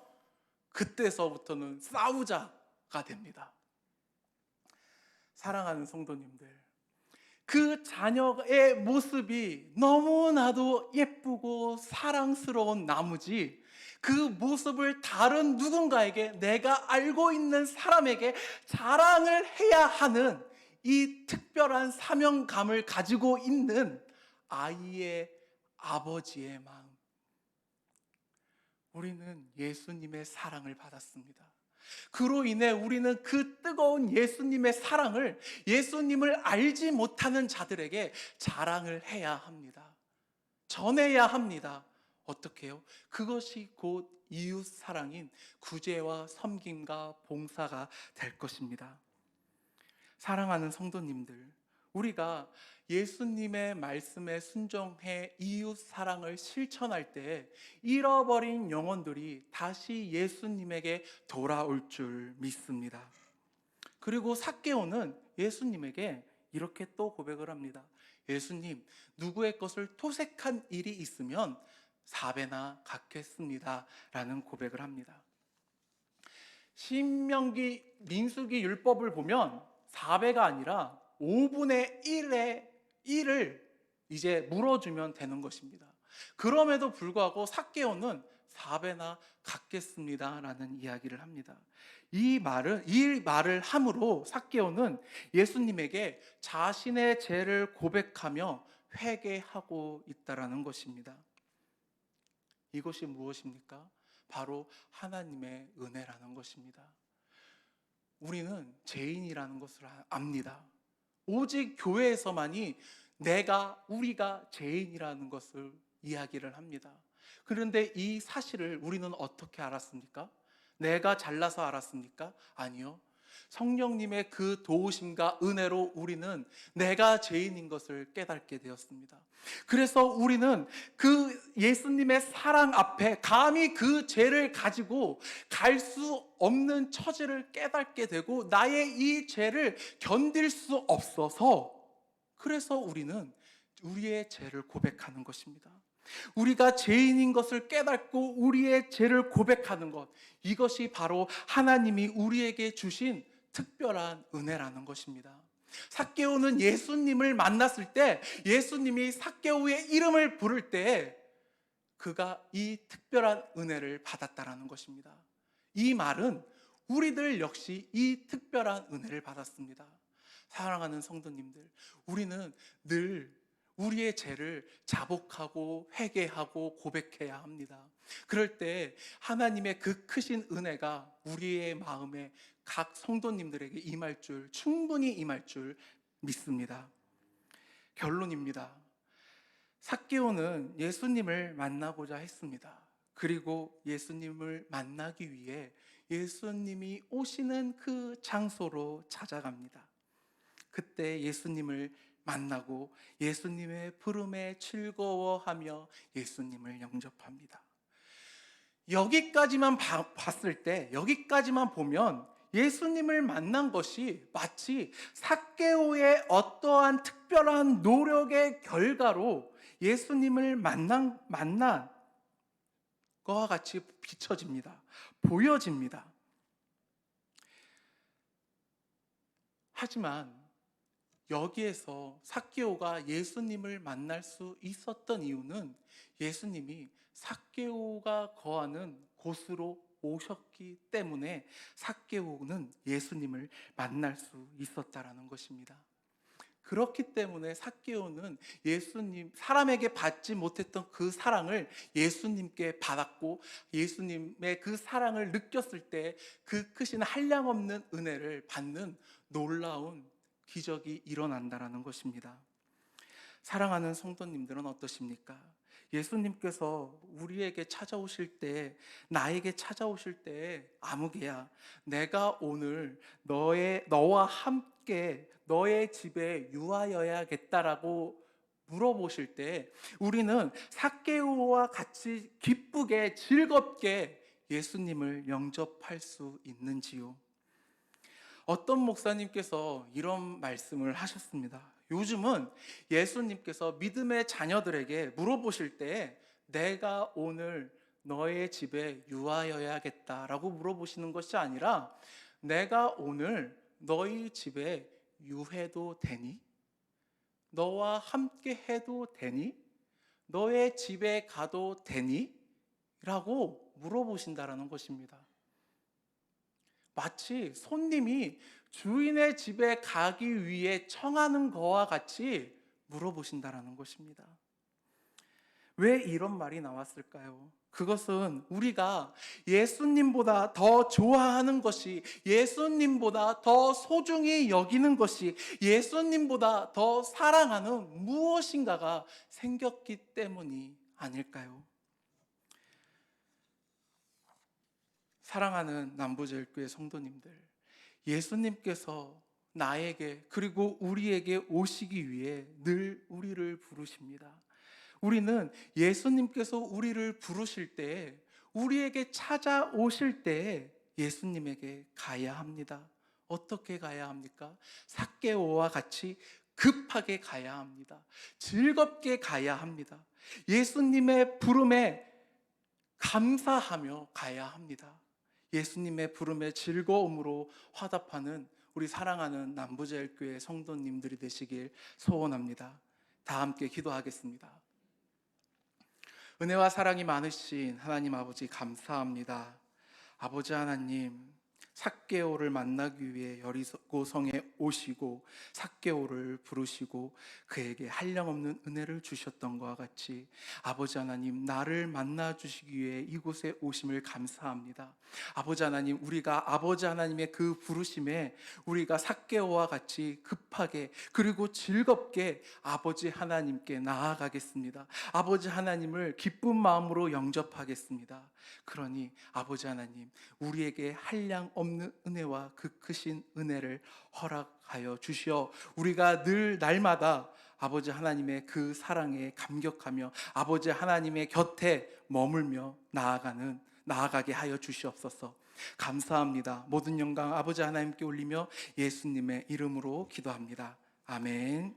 그때서부터는 싸우자가 됩니다. 사랑하는 성도님들, 그 자녀의 모습이 너무나도 예쁘고 사랑스러운 나머지 그 모습을 다른 누군가에게, 내가 알고 있는 사람에게 자랑을 해야 하는 이 특별한 사명감을 가지고 있는 아이의 아버지의 마음. 우리는 예수님의 사랑을 받았습니다. 그로 인해 우리는 그 뜨거운 예수님의 사랑을, 예수님을 알지 못하는 자들에게 자랑을 해야 합니다. 전해야 합니다. 어떻게 해요? 그것이 곧 이웃 사랑인 구제와 섬김과 봉사가 될 것입니다. 사랑하는 성도님들, 우리가 예수님의 말씀에 순종해 이웃 사랑을 실천할 때 잃어버린 영혼들이 다시 예수님에게 돌아올 줄 믿습니다. 그리고 삭개오는 예수님에게 이렇게 또 고백을 합니다. 예수님, 누구의 것을 토색한 일이 있으면 4배나 갚겠습니다 라는 고백을 합니다. 신명기 민수기 율법을 보면 4배가 아니라 5분의 1을 이제 물어주면 되는 것입니다. 그럼에도 불구하고 삭개오는 4배나 갚겠습니다 라는 이야기를 합니다. 이 말을 함으로 삭개오는 예수님에게 자신의 죄를 고백하며 회개하고 있다라는 것입니다. 이것이 무엇입니까? 바로 하나님의 은혜라는 것입니다. 우리는 죄인이라는 것을 압니다. 오직 교회에서만이 우리가 죄인이라는 것을 이야기를 합니다. 그런데 이 사실을 우리는 어떻게 알았습니까? 내가 잘나서 알았습니까? 아니요. 성령님의 그 도우심과 은혜로 우리는 내가 죄인인 것을 깨닫게 되었습니다. 그래서 우리는 그 예수님의 사랑 앞에 감히 그 죄를 가지고 갈 수 없는 처지를 깨닫게 되고 나의 이 죄를 견딜 수 없어서 그래서 우리는 우리의 죄를 고백하는 것입니다. 우리가 죄인인 것을 깨닫고 우리의 죄를 고백하는 것, 이것이 바로 하나님이 우리에게 주신 특별한 은혜라는 것입니다. 삭개오는 예수님을 만났을 때 예수님이 삭개오의 이름을 부를 때 그가 이 특별한 은혜를 받았다라는 것입니다. 이 말은 우리들 역시 이 특별한 은혜를 받았습니다. 사랑하는 성도님들, 우리는 늘 우리의 죄를 자복하고 회개하고 고백해야 합니다. 그럴 때 하나님의 그 크신 은혜가 우리의 마음에 각 성도님들에게 충분히 임할 줄 믿습니다. 결론입니다. 삭개오는 예수님을 만나고자 했습니다. 그리고 예수님을 만나기 위해 예수님이 오시는 그 장소로 찾아갑니다. 그때 예수님을 만나고 예수님의 부름에 즐거워하며 예수님을 영접합니다. 여기까지만 봤을 때, 여기까지만 보면 예수님을 만난 것이 마치 삭개오의 어떠한 특별한 노력의 결과로 예수님을 만난 것과 같이 비춰집니다. 보여집니다. 하지만 여기에서 삭개오가 예수님을 만날 수 있었던 이유는 예수님이 삭개오가 거하는 곳으로 오셨기 때문에 삭개오는 예수님을 만날 수 있었다라는 것입니다. 그렇기 때문에 삭개오는 사람에게 받지 못했던 그 사랑을 예수님께 받았고 예수님의 그 사랑을 느꼈을 때 그 크신 한량없는 은혜를 받는 놀라운 기적이 일어난다라는 것입니다. 사랑하는 성도님들은 어떠십니까? 예수님께서 우리에게 찾아오실 때, 나에게 찾아오실 때 아무개야, 내가 오늘 너와 함께 너의 집에 유하여야겠다라고 물어보실 때 우리는 삭개오와 같이 기쁘게 즐겁게 예수님을 영접할 수 있는지요? 어떤 목사님께서 이런 말씀을 하셨습니다. 요즘은 예수님께서 믿음의 자녀들에게 물어보실 때 내가 오늘 너의 집에 유하여야겠다라고 물어보시는 것이 아니라 내가 오늘 너희 집에 유해도 되니? 너와 함께 해도 되니? 너의 집에 가도 되니? 라고 물어보신다라는 것입니다. 마치 손님이 주인의 집에 가기 위해 청하는 것과 같이 물어보신다라는 것입니다. 왜 이런 말이 나왔을까요? 그것은 우리가 예수님보다 더 좋아하는 것이, 예수님보다 더 소중히 여기는 것이, 예수님보다 더 사랑하는 무엇인가가 생겼기 때문이 아닐까요? 사랑하는 남부제일교회 성도님들, 예수님께서 나에게 그리고 우리에게 오시기 위해 늘 우리를 부르십니다. 우리는 예수님께서 우리를 부르실 때, 우리에게 찾아오실 때 예수님에게 가야 합니다. 어떻게 가야 합니까? 삭개오와 같이 급하게 가야 합니다. 즐겁게 가야 합니다. 예수님의 부름에 감사하며 가야 합니다. 예수님의 부름에 즐거움으로 화답하는 우리 사랑하는 남부제일교회 성도님들이 되시길 소원합니다. 다 함께 기도하겠습니다. 은혜와 사랑이 많으신 하나님 아버지 감사합니다. 아버지 하나님, 삭개오를 만나기 위해 여리고성에 오시고 삭개오를 부르시고 그에게 한량없는 은혜를 주셨던 것과 같이 아버지 하나님, 나를 만나 주시기 위해 이곳에 오심을 감사합니다. 아버지 하나님, 우리가 아버지 하나님의 그 부르심에 우리가 삭개오와 같이 급하게 그리고 즐겁게 아버지 하나님께 나아가겠습니다. 아버지 하나님을 기쁜 마음으로 영접하겠습니다. 그러니 아버지 하나님, 우리에게 한량 없는 은혜와 그 크신 은혜를 허락하여 주시어 우리가 늘 날마다 아버지 하나님의 그 사랑에 감격하며 아버지 하나님의 곁에 머물며 나아가게 하여 주시옵소서. 감사합니다. 모든 영광 아버지 하나님께 올리며 예수님의 이름으로 기도합니다. 아멘.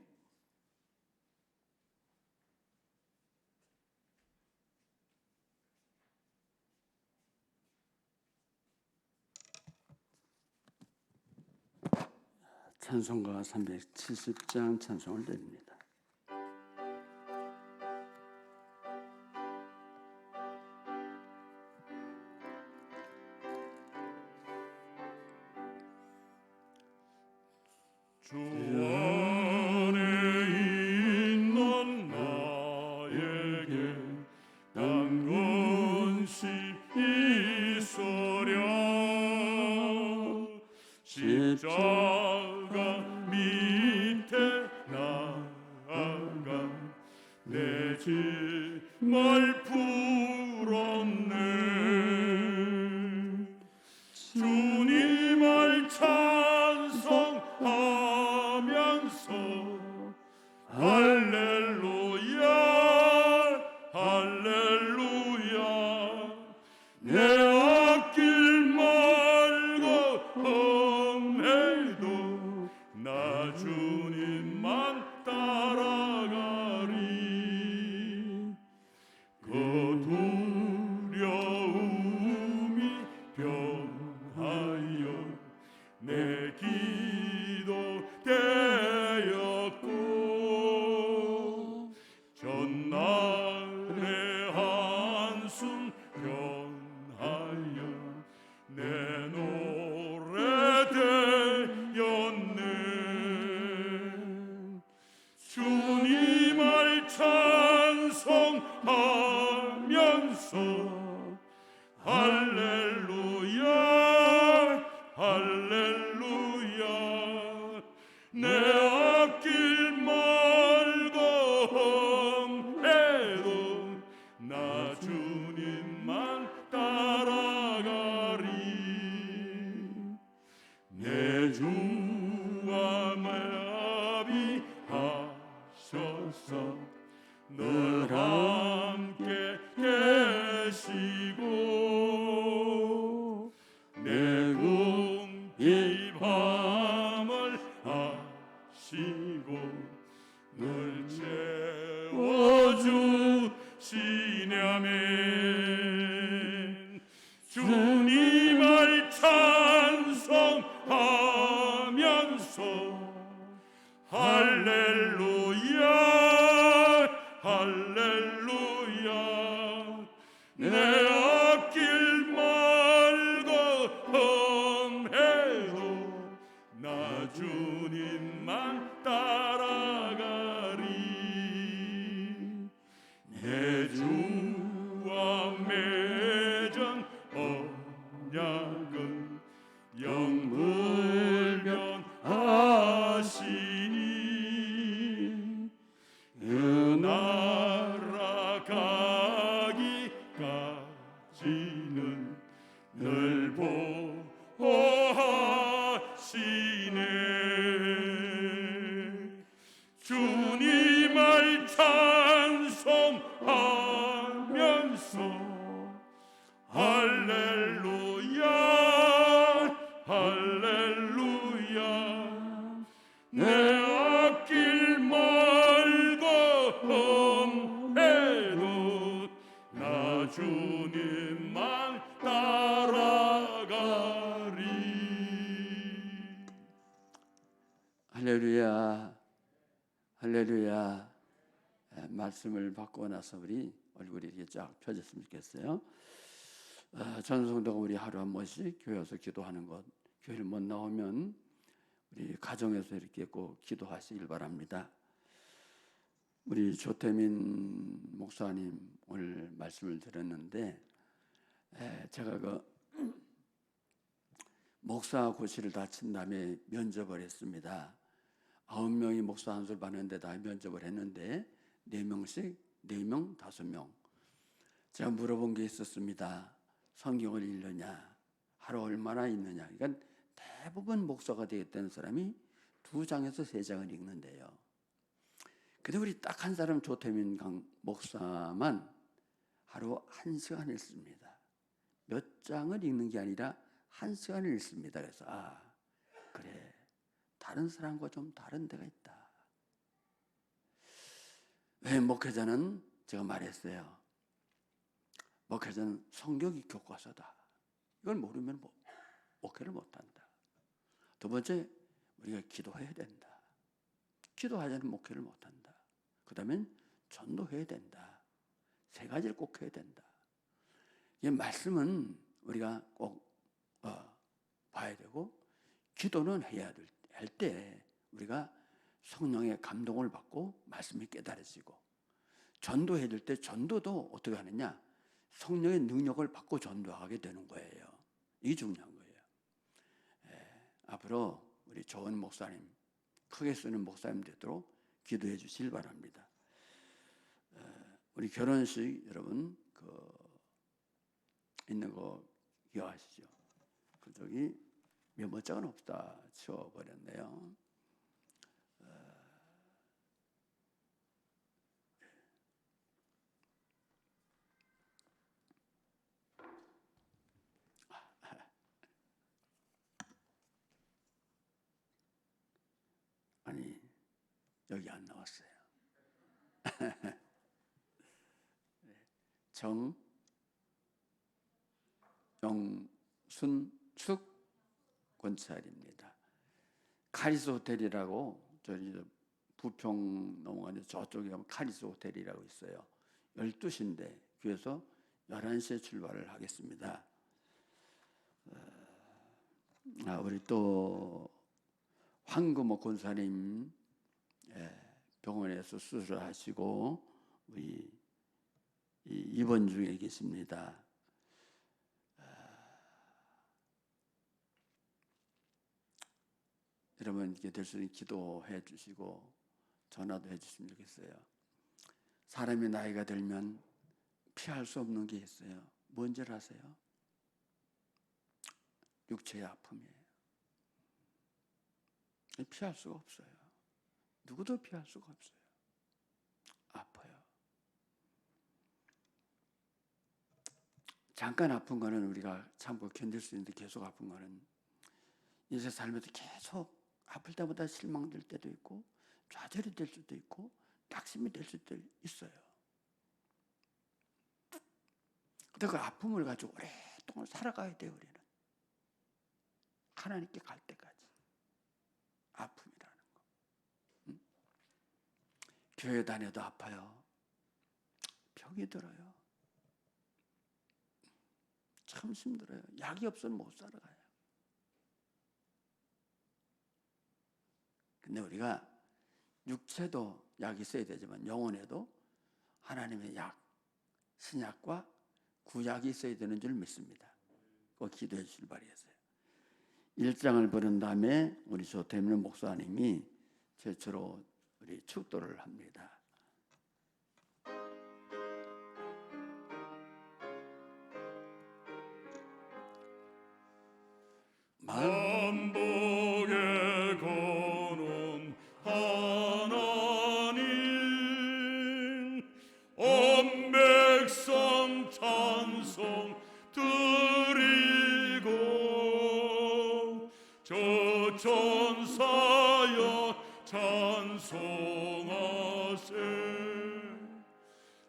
찬송가 370장 찬송을 드립니다. 주 안에 있는 나에게 난 건시 있으랴. 십자가 밑에 나아가 내 짐을 풀었네. 주님을 찬송하면서 할렐루야 할렐루야. 내 앞길 말고 험해도 나 주님만 따라가리. 그 두려움이 변하여 내 기도 되었고 전날의 한숨 변하여 내 노래 되었네. 주님을 찬송하면서 할렐루야 할렐루야. 내 앞길 말고 험해도 나 주님만 따라가리. 내 주와 마비하셔서 늘 함께 계시고 내 궁핍 밤을 아시고 늘 채워주시냐면 주님을 찬송하면서 할렐루야 할렐루야. 내 앞길 말고 험해도 나 주님만 따라가리. 내 주와 맺은 언약은 영불변하시니 그 나라 가기까지는 늘 보호하시네. 주님을 찬송하면서 할렐루야 할렐루야. 내 앞길 말씀을 받고 나서 우리 얼굴이 이렇게 쫙 펴졌으면 좋겠어요. 전성도가 우리 하루 한 번씩 교회 와서 기도하는 것, 교회를 못 나오면 우리 가정에서 이렇게 꼭 기도하시길 바랍니다. 우리 조태민 목사님 오늘 말씀을 들었는데 제가 그 목사 고시를 다친 다음에 면접을 했습니다. 9명이 목사 한 수를 받는데 다 면접을 했는데 4명씩 4명 5명 제가 물어본 게 있었습니다. 성경을 읽느냐, 하루 얼마나 읽느냐. 그러니까 대부분 목사가 되겠다는 사람이 2장에서 3장을 읽는데요. 근데 우리 딱 한 사람 조태민 목사만 하루 1시간 읽습니다. 몇 장을 읽는 게 아니라 1시간을 읽습니다. 그래서 그래, 다른 사람과 좀 다른 데가 있다. 왜 목회자는 제가 말했어요. 목회자는 성경이 교과서다. 이걸 모르면 목회를 못한다. 두 번째, 우리가 기도해야 된다. 기도하지 않으면 목회를 못한다. 그 다음엔 전도해야 된다. 3가지를 꼭 해야 된다. 이 말씀은 우리가 꼭 봐야 되고, 기도는 해야 할 때 우리가 성령의 감동을 받고 말씀이 깨달아지고, 전도해야 될 때 전도도 어떻게 하느냐, 성령의 능력을 받고 전도하게 되는 거예요. 이게 중요한 거예요. 앞으로 우리 좋은 목사님, 크게 쓰는 목사님 되도록 기도해 주실 바랍니다. 우리 결혼식 여러분 있는 거 기억하시죠? 저기 메모장은 없다 치워버렸네요. 아니, 여기 안 나왔어요. 정영순축 건설입니다. 카리스 호텔이라고 저기 부평 넘어가는데 저쪽에 가면 카리스 호텔이라고 있어요. 12시인데 교회에서 11시에 출발을 하겠습니다. 우리 또 황금옥 권사님 병원에서 수술하시고 우리 입원 중에 계십니다. 여러분 이렇게 될 수 있는 기도해 주시고 전화도 해 주시면 좋겠어요. 사람이 나이가 들면 피할 수 없는 게 있어요. 뭔지 아세요? 육체의 아픔이에요. 피할 수가 없어요. 누구도 피할 수가 없어요. 아파요. 잠깐 아픈 거는 우리가 참고 견딜 수 있는데 계속 아픈 거는 인생 살면서 계속 아플 때마다 실망될 때도 있고 좌절이 될 수도 있고 낙심이 될 수도 있어요. 근데 그 아픔을 가지고 오랫동안 살아가야 돼요. 우리는 하나님께 갈 때까지. 아픔이라는 거. 교회 다녀도 아파요. 병이 들어요. 참 힘들어요. 약이 없으면 못 살아가요. 근데 우리가 육체도 약이 있어야 되지만 영혼에도 하나님의 약, 신약과 구약이 있어야 되는 줄 믿습니다. 꼭 기도해 주실 바라겠어요. 1장을 부른 다음에 우리 조태민 목사님이 최초로 우리 축도를 합니다. 만복의 거룩 하나님 온 백성 찬송 드리고 저 천사여 찬송하세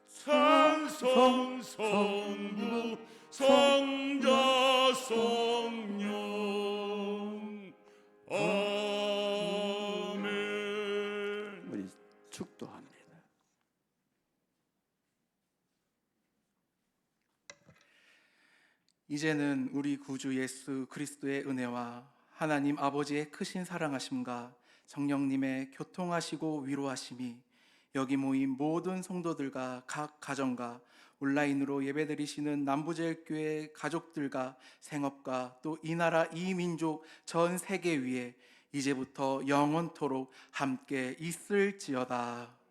찬송 성부 성자 성령 아멘. 우리 축도합니다. 이제는 우리 구주 예수 그리스도의 은혜와 하나님 아버지의 크신 사랑하심과 성령님의 교통하시고 위로하심이 여기 모인 모든 성도들과 각 가정과 온라인으로 예배드리시는 남부제일교회 가족들과 생업과 또 이 나라 이 민족 전 세계 위에 이제부터 영원토록 함께 있을지어다.